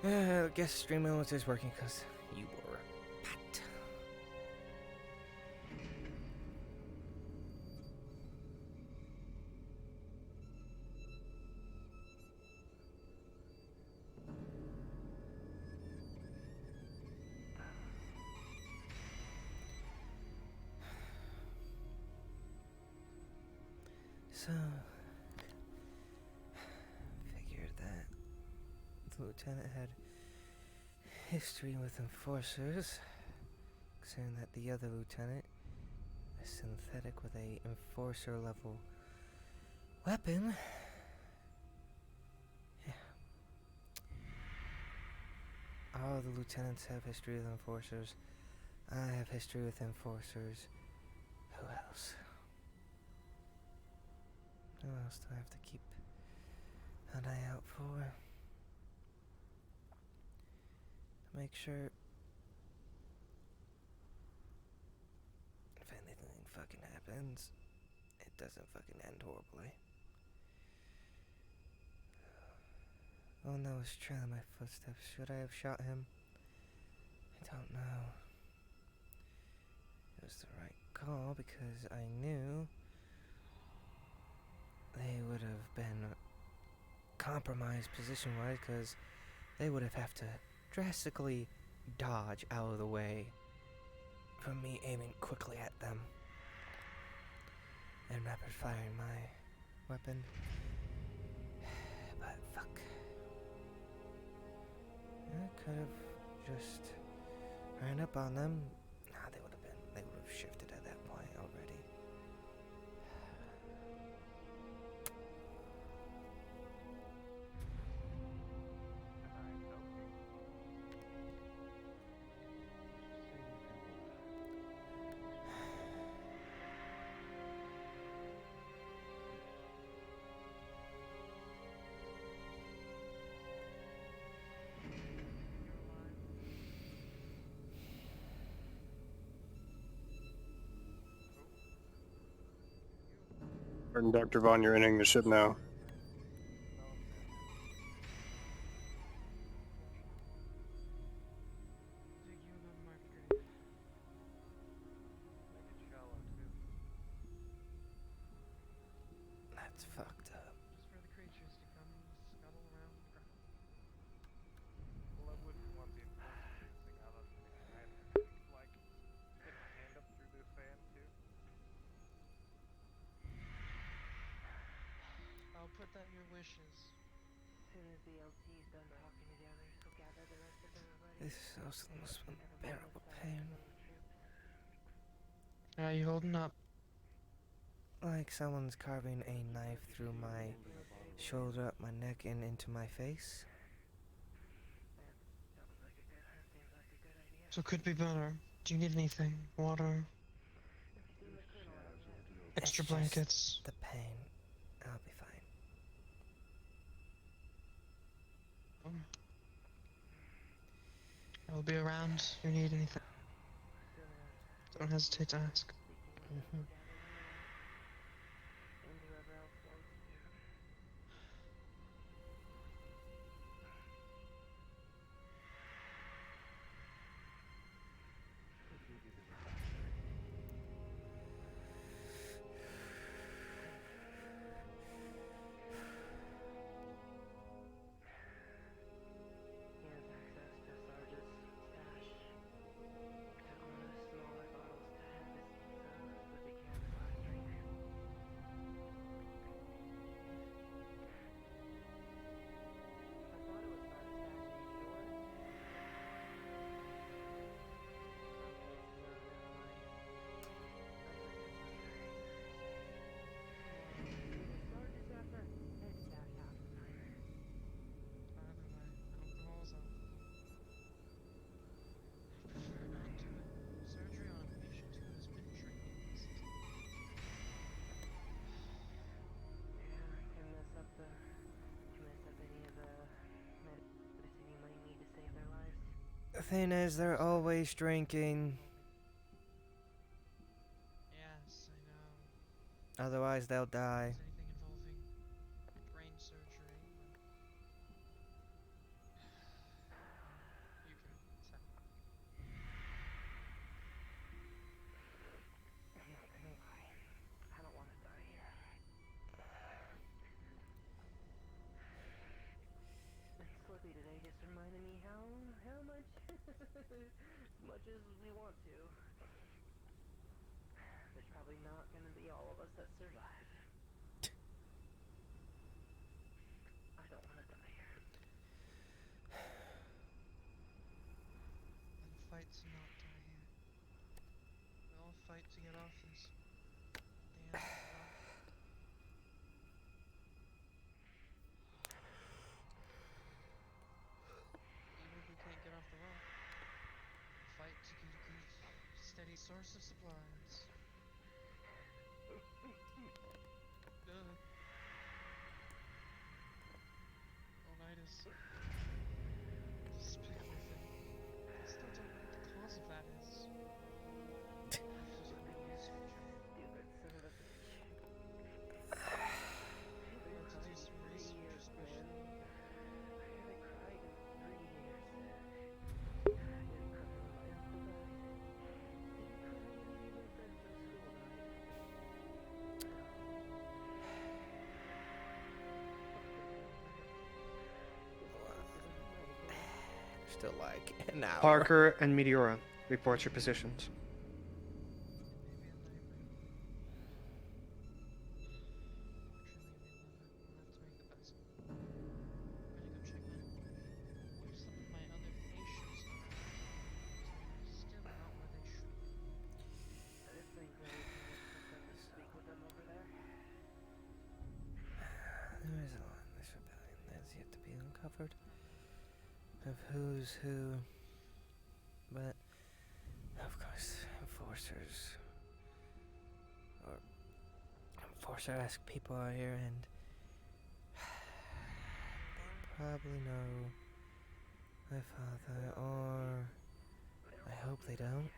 I guess stream elements is working because you were a pat. So, figured that the lieutenant had history with enforcers, saying that the other lieutenant is synthetic with a enforcer level weapon. Yeah. All the lieutenants have history with enforcers. I have history with enforcers. Who else? Who else do I have to keep an eye out for? To make sure if anything fucking happens, it doesn't fucking end horribly. Oh no, it's trailing my footsteps. Should I have shot him? I don't know. It was the right call because I knew they would have been compromised position-wise because they would have to drastically dodge out of the way from me aiming quickly at them and rapid firing my weapon. But fuck. I could have just ran up on them. Nah, they would have shifted at that point already. And Dr. Vaughn, you're entering the ship now. That's fucked up. Just for the creatures to come and scuttle around the ground. Well, I wouldn't want the enforcers missing out on anything either. Like, get my hand up through the fan, too. I'll put that in your wishes. As soon as the LT's done talking together, so gather the rest of everybody. This is also the most unbearable pain. How you holding up? Like someone's carving a knife through my shoulder, up my neck, and into my face. So could be better. Do you need anything? Water? Extra It's just blankets? the pain. I'll be fine. I'll be around if you need anything. Don't hesitate to ask. Mm-hmm. He has access to Sarge's stash. Took one of the smaller bottles to have his but they can't survive drink. I thought it was Sarge's stash, are you sure? Sarge's after his stash house. Either way, I hope the hall's open. I prefer not doing surgery on a patient who has been drinking recently. Yeah, can mess up any of the medicine you might need to save their lives. The thing is, they're always drinking. Yes, I know. Otherwise, they'll die. If there's anything involving brain surgery, then you can tell. I don't want to die here. And Slippy today just reminded me how much, as much as we want to, there's probably not going to be all of us that survive. I don't want to die here. Then fight to not die here. We all fight to get off this. Damn rock. Even if we can't get off the rock, fight to get a good, steady source of supplies. Duh. All-nighters. Just pick everything. I still don't know what the cause of that is. Stupid son of a bitch. I'd like to do some research, especially. I haven't cried in 3 years. Didn't cry when my uncle died. Didn't cry when any of my friends from school died. Still like an hour. Parker and Meteora, report your positions. There is a lot in this rebellion that's yet to be uncovered. Of who's who. But, of course, enforcers. Or enforcer-esque people are here, and they probably know my father, or I hope they don't.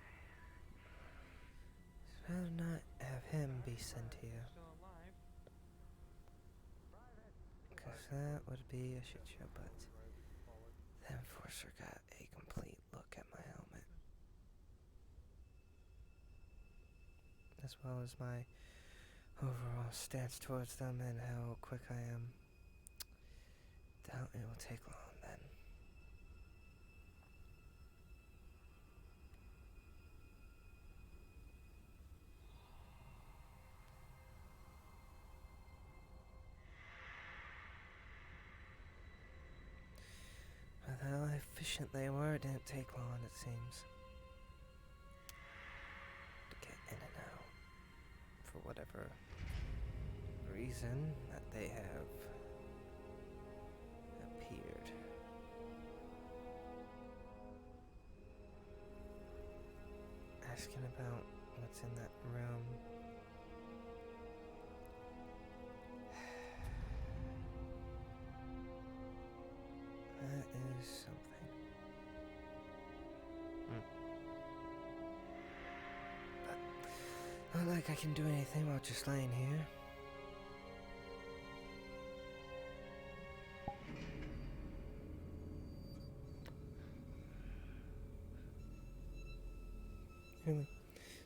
I'd rather not have him be sent here. Because that would be a shit show, but the enforcer got a complete look at my helmet. As well as my overall stance towards them and how quick I am. Doubt it will take long then. With how efficient they were, it didn't take long, it seems. To get in and out. For whatever reason that they have appeared. asking about what's in that room. That is something. But not like I can do anything while just laying here. Really?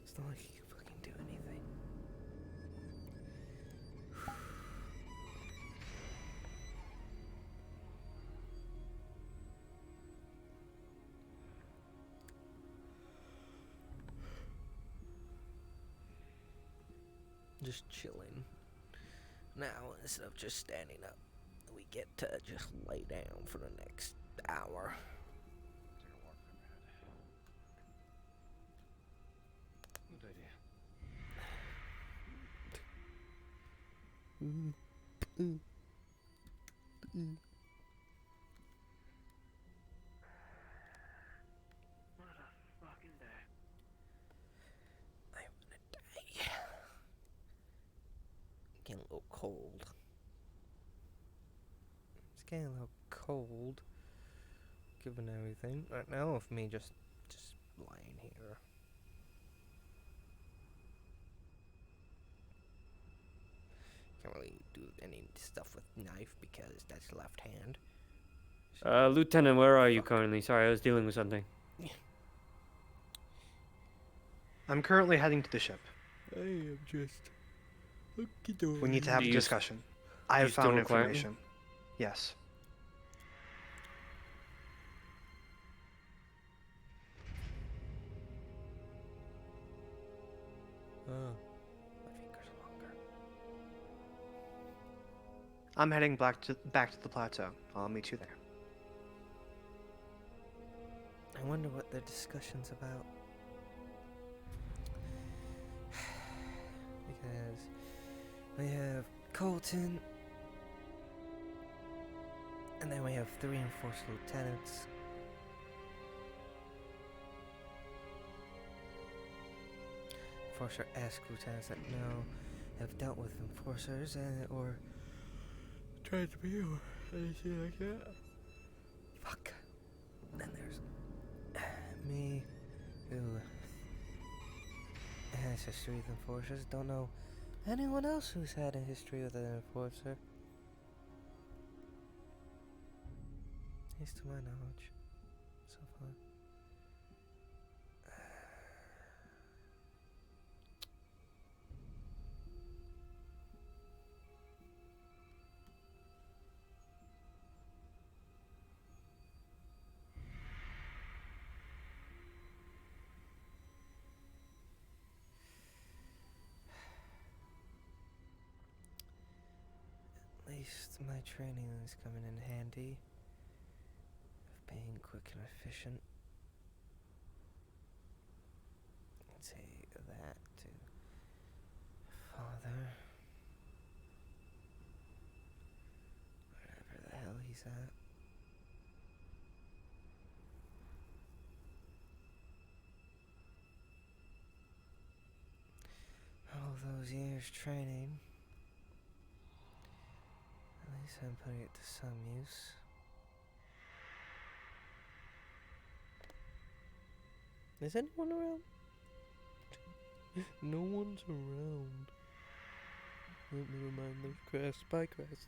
It's not like you can fucking do anything. Just chilling. Now, instead of just standing up, we get to just lay down for the next hour. Good idea. What a fucking day. I wanna die. Getting a little cold. It's getting a little cold, given everything. Right now, of me just lying here. Can't really do any stuff with knife because that's left hand. Lieutenant, where are you currently? Sorry, I was dealing with something. I'm currently heading to the ship. I am just. We need to have a discussion. I have found information. Yes. Oh, my fingers are longer. I'm heading back to the plateau. I'll meet you there. I wonder what the discussion's about. Because we have Colton, and then we have 3 enforced lieutenants. Enforcer-esque lieutenants that have dealt with enforcers or tried to be or anything like that. Fuck. And then there's me, who has history with enforcers. Don't know anyone else who's had a history with an enforcer. At least to my knowledge, so far. At least my training is coming in handy. Of being quick and efficient. Take that to Father. Wherever the hell he's at. All those years training. At least I'm putting it to some use. Is anyone around? No one's around. Oh, never mind, there's Crest. Bye, Crest.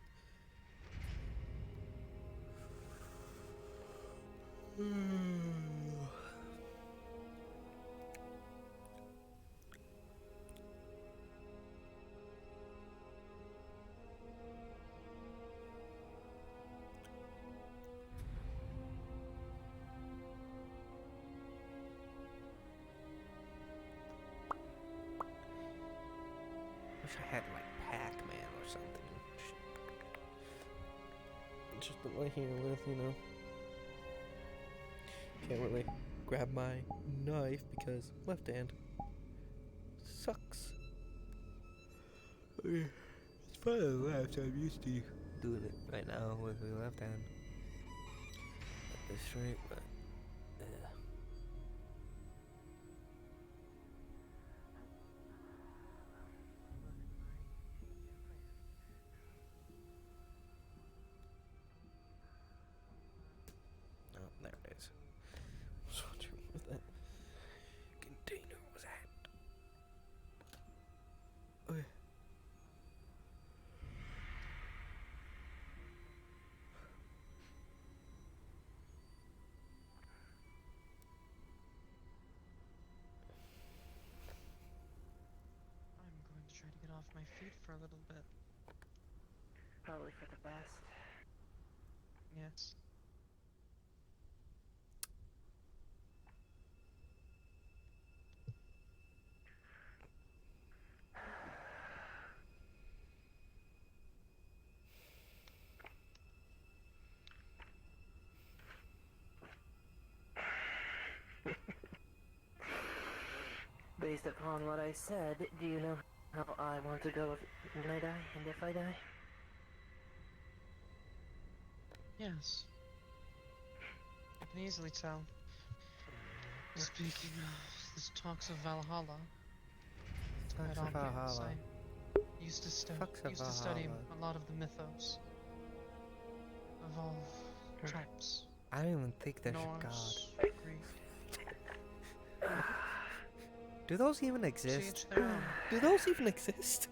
Wish I had like Pac-Man or something. Just to lay here with, you know. Can't really grab my knife because left hand sucks. I mean, it's probably the left. I'm used to doing it right now with the left hand. At this rate, but yeah. off my feet for a little bit. Probably for the best. Yes. Based upon what I said, do you know how I want to go when I die, and if I die? Yes. I can easily tell. Speaking of, this talks of Valhalla. It's quite Talks of obvious. Valhalla. I used to, Fucks of used to study Valhalla. a lot of the mythos of all types. I don't even think there's a Norse, god. Greek. Do those even To exist? each their own. Do those even exist?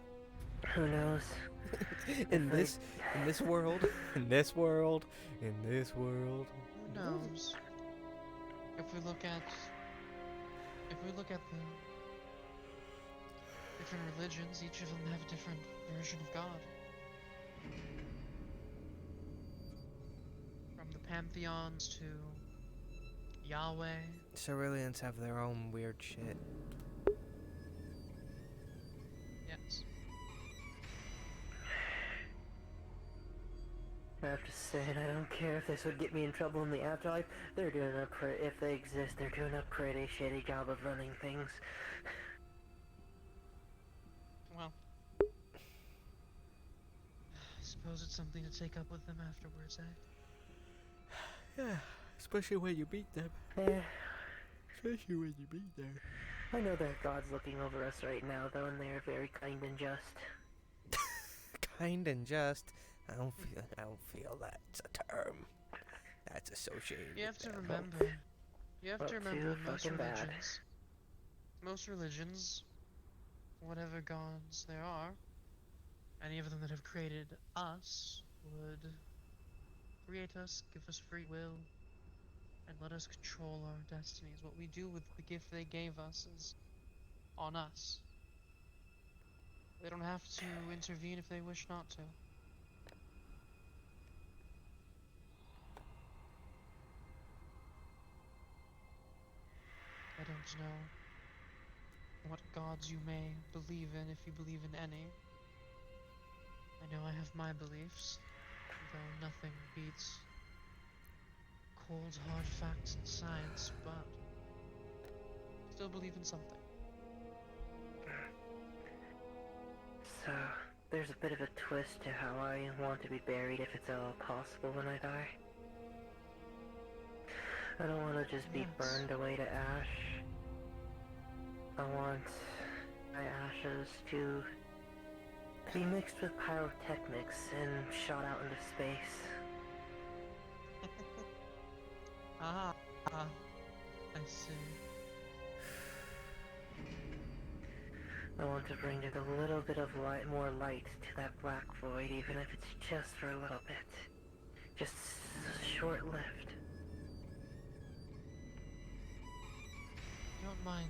Who knows? in this world, in this world, in this world. Who knows? If we look at the different religions, each of them have a different version of God. From the pantheons to Yahweh. Ceruleans have their own weird shit. Yes. I have to say, and I don't care if this would get me in trouble in the afterlife, they're doing if they exist, they're doing a pretty shitty job of running things. Well, I suppose it's something to take up with them afterwards, eh? Yeah, especially when you beat them. Eh, Especially when you beat them. I know there are gods looking over us right now, though, and they are very kind and just. Kind and just. I don't feel that's a term. That's associated You have with to them. remember. You have Well, to remember too that fucking bad. most religions, whatever gods there are, any of them that have created us, would create us, give us free will, and let us control our destinies. What we do with the gift they gave us is on us. They don't have to intervene if they wish not to. I don't know what gods you may believe in, if you believe in any. I know I have my beliefs, though nothing beats cold, hard facts and science, but still believe in something. So, there's a bit of a twist to how I want to be buried if it's at all possible when I die. I don't want to just be burned away to ash. I want my ashes to be mixed with pyrotechnics and shot out into space. I see. I want to bring just a little bit of more light to that black void, even if it's just for a little bit. Just short-lived. You don't mind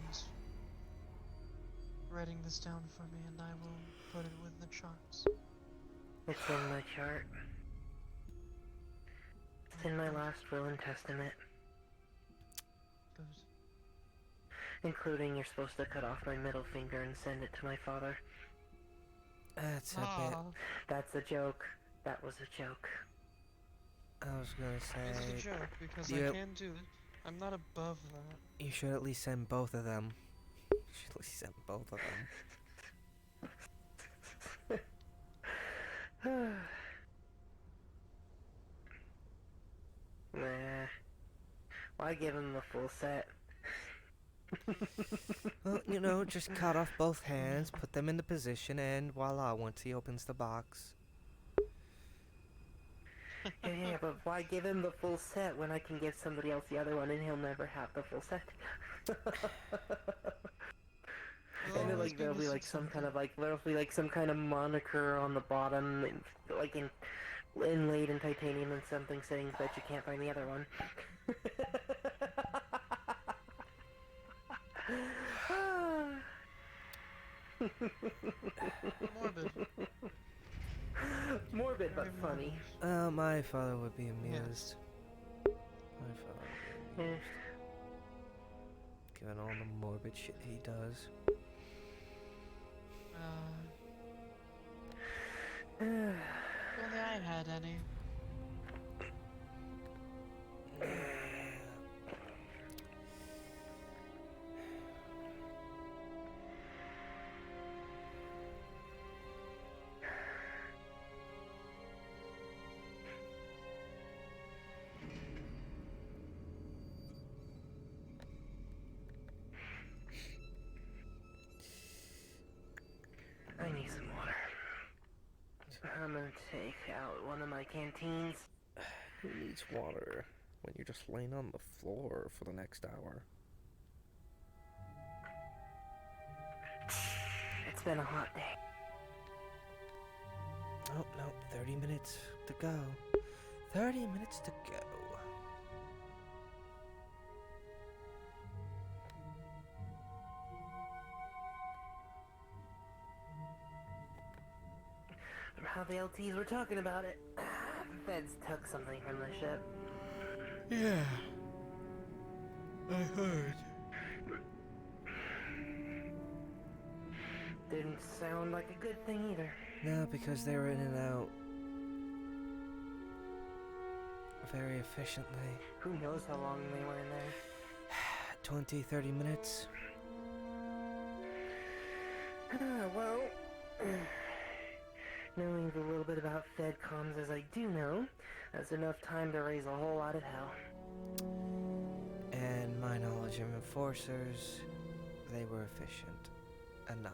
writing this down for me, and I will put it with the charts. It's in my chart. It's in my last will and testament. Good. Including you're supposed to cut off my middle finger and send it to my father. That's a bit. That's a joke. That was a joke. I was gonna It's say. a joke, because you, I can do it. I'm not above that. you should at least send both of them. You should at least send both of them. Nah. Why give him the full set? Well, you know, just cut off both hands, put them in the position, and voila, once he opens the box. Yeah, but why give him the full set when I can give somebody else the other one and he'll never have the full set? And then, like, there'll be like some kind of moniker on the bottom, like inlaid in titanium and something saying that you can't find the other one. morbid but funny. My father would be amused. My father would be amused. Given all the morbid shit he does. If only I had any. I need some water. I'm gonna take out one of my canteens. Who needs water when you're just laying on the floor for the next hour? It's been a hot day. Oh, no, 30 minutes to go. 30 minutes to go. How the LTs were talking about it. Feds took something from the ship. Yeah. I heard. Didn't sound like a good thing either. No, because they were in and out very efficiently. Who knows how long they were in there? 20, 30 minutes. Well, knowing the little bit about Fed comms as I do know, that's enough time to raise a whole lot of hell. And my knowledge of enforcers, they were efficient enough.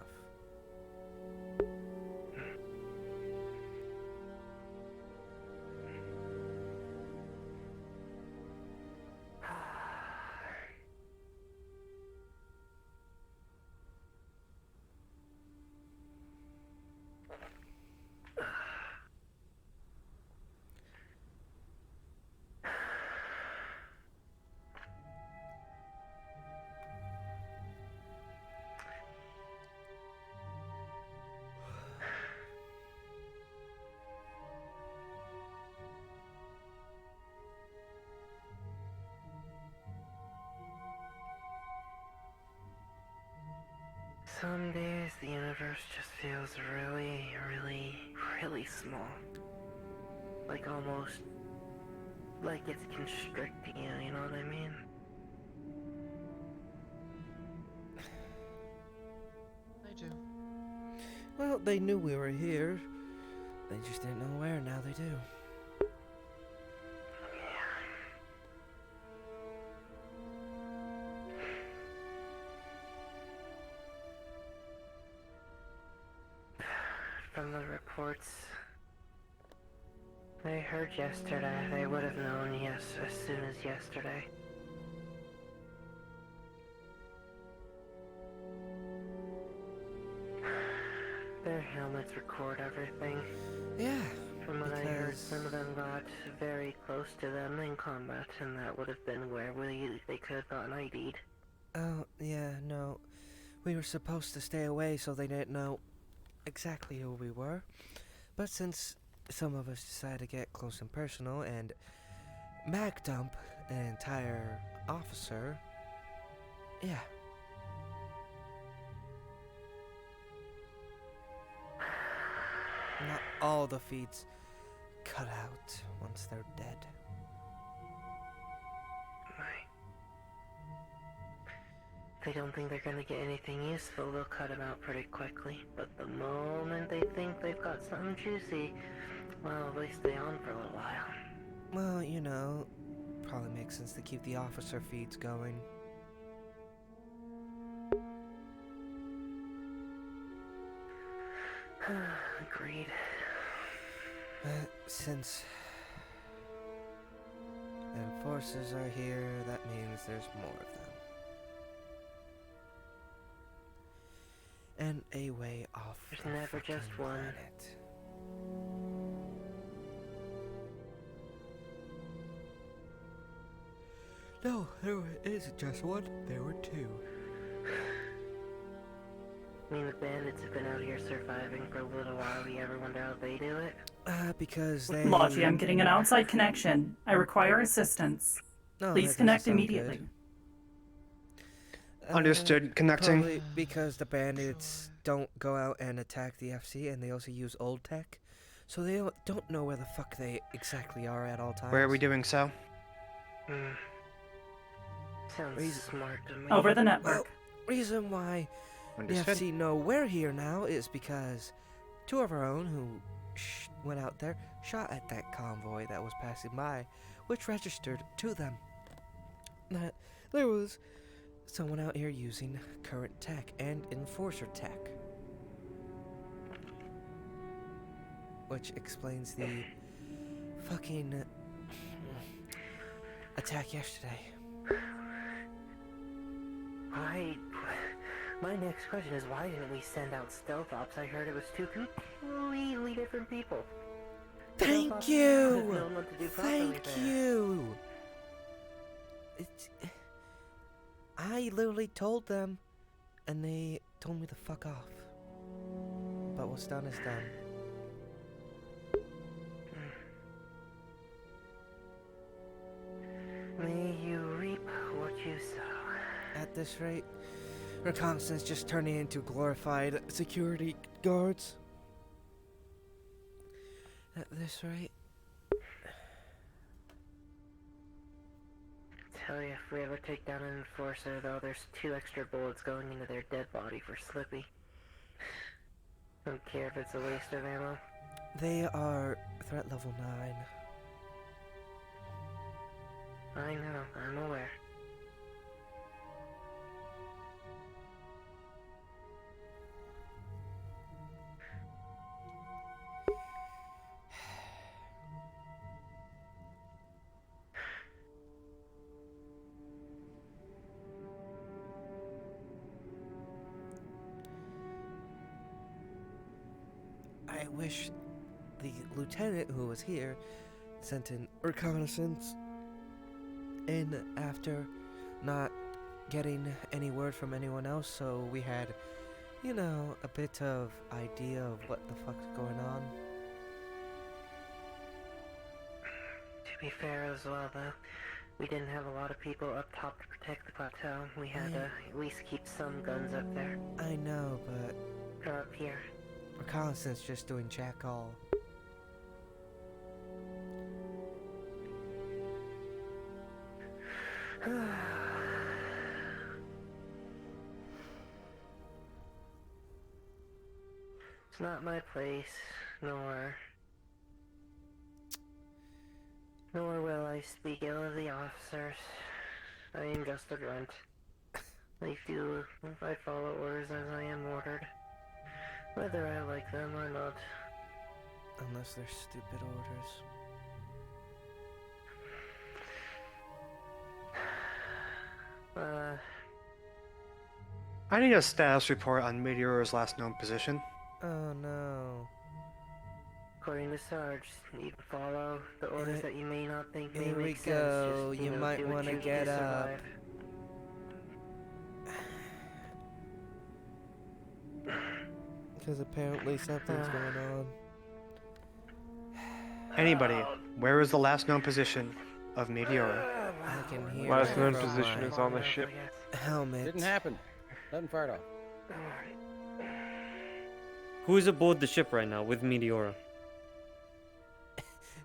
Some days the universe just feels really, really, really small. Like almost like it's constricting you know what I mean? I do. Well, they knew we were here. They just didn't know where. Now they do. From the reports I heard yesterday, they would have known, yes, as soon as yesterday. Their helmets record everything. Yeah. From what I heard, some of them got very close to them in combat, and that would have been where they could have gotten ID'd. Oh, yeah, no. We were supposed to stay away so they didn't know exactly who we were. But since some of us decided to get close and personal and mag dump an entire officer, yeah. Not all the feeds cut out once they're dead. They don't think they're gonna get anything useful, they'll cut them out pretty quickly. But the moment they think they've got something juicy, well, they stay on for a little while. Well, you know, probably makes sense to keep the officer feeds going. Agreed. Since the enforcers are here, that means there's more of them. And a way off. There's never just one. Planet. No, there isn't just one. There were two. I mean, the bandits have been out here surviving for a little while. You ever wonder how they do it. Because they... Logi, I'm getting an outside connection. I require assistance. No, Please that connect doesn't sound immediately. good. Understood. Connecting. Probably because the bandits don't go out and attack the FC, and they also use old tech, so they don't know where the fuck they exactly are at all times. Where are we doing so? Sounds smart to me. Over the network. Well, reason why Understood. the FC know we're here now is because two of our own who went out there shot at that convoy that was passing by, which registered to them that there was someone out here using current tech and enforcer tech, which explains the fucking attack yesterday. My next question is, why didn't we send out stealth ops? I heard it was two completely different people. Thank you! Thank you! I literally told them, and they told me to fuck off. But what's done is done. May you reap what you sow. At this rate, reconnaissance just turning into glorified security guards. At this rate. Tell you, if we ever take down an enforcer, though, there's 2 extra bullets going into their dead body for Slippy. Don't care if it's a waste of ammo. They are threat level 9. I know, I'm aware. I wish the lieutenant who was here sent in reconnaissance in after not getting any word from anyone else, so we had, you know, a bit of idea of what the fuck's going on. To be fair as well, though, we didn't have a lot of people up top to protect the plateau. We had to at least keep some guns up there. I know, but... Or up here. Reconnaissance just doing chat call. It's not my place, nor will I speak ill of the officers. I am just a grunt. I follow orders as I am ordered, whether I like them or not. Unless they're stupid orders. I need a status report on Meteor's last known position. Oh no. According to Sarge, you can follow the orders that you may not think may Here we make go. sense. Just, You know, might do what want to you get do to up. survive. Because apparently something's going on. Anybody, where is the last known position of Meteora? I can hear Last it known from position my is on the ship. helmet. Didn't happen. Nothing fired off. Who is aboard the ship right now with Meteora?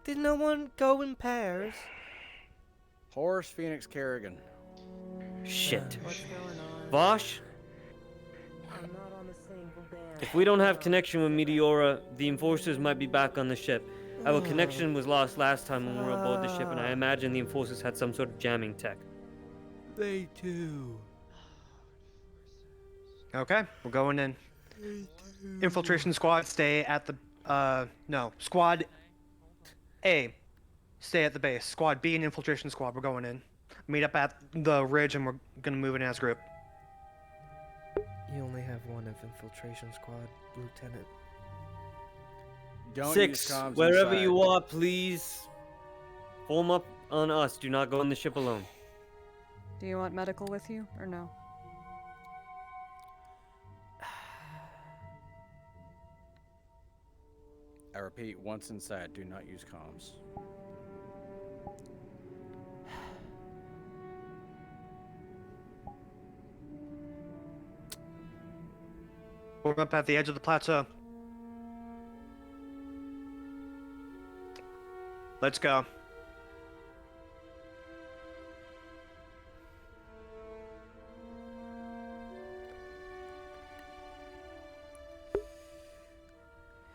Did no one go in pairs? Horus, Phoenix, Kerrigan. Shit. What's going on? Vosh, I'm not on the same band. if we don't have connection with Meteora, the enforcers might be back on the ship. Our connection was lost last time when we were aboard the ship, and I imagine the enforcers had some sort of jamming tech. They do. Okay, we're going in. Infiltration squad, stay at the, no. Squad A, stay at the base. Squad B and infiltration squad, we're going in. Meet up at the ridge and we're gonna move in as a group. You only have one of infiltration squad, Lieutenant. Don't 6, use comms wherever inside. you are, please form up on us. Do not go on the ship alone. Do you want medical with you, or no? I repeat, once inside, do not use comms. We're up at the edge of the plateau. Let's go.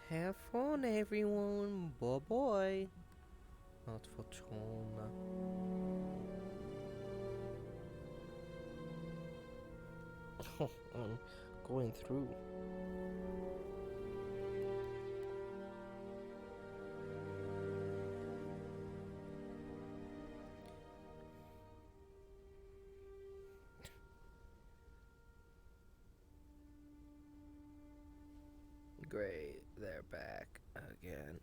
Have fun, everyone. Bye bye. Not fortuna. I'm going through. Great, they're back again.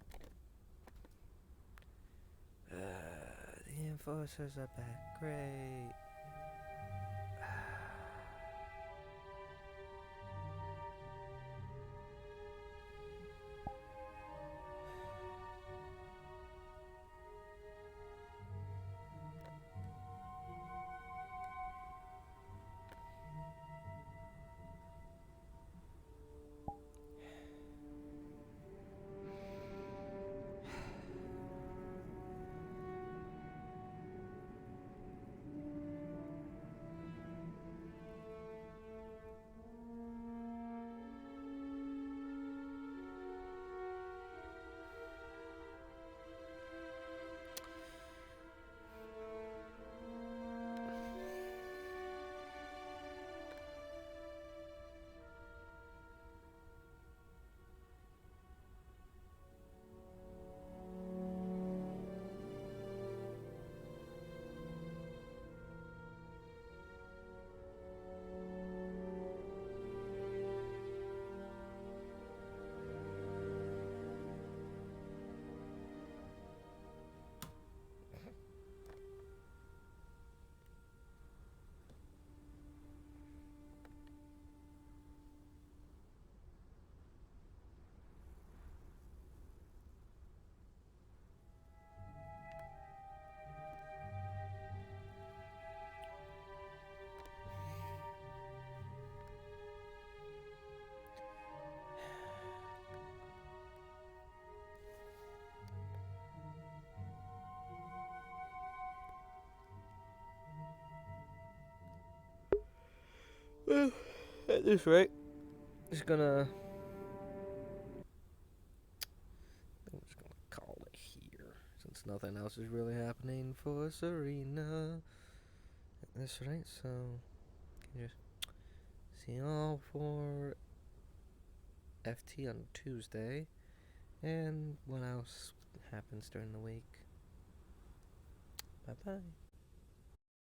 The enforcers are back. Great. Well, at this rate, just gonna. I'm just gonna call it here, since nothing else is really happening for Sarina. At this rate, so can just see you all for FT on Tuesday, and what else happens during the week. Bye bye.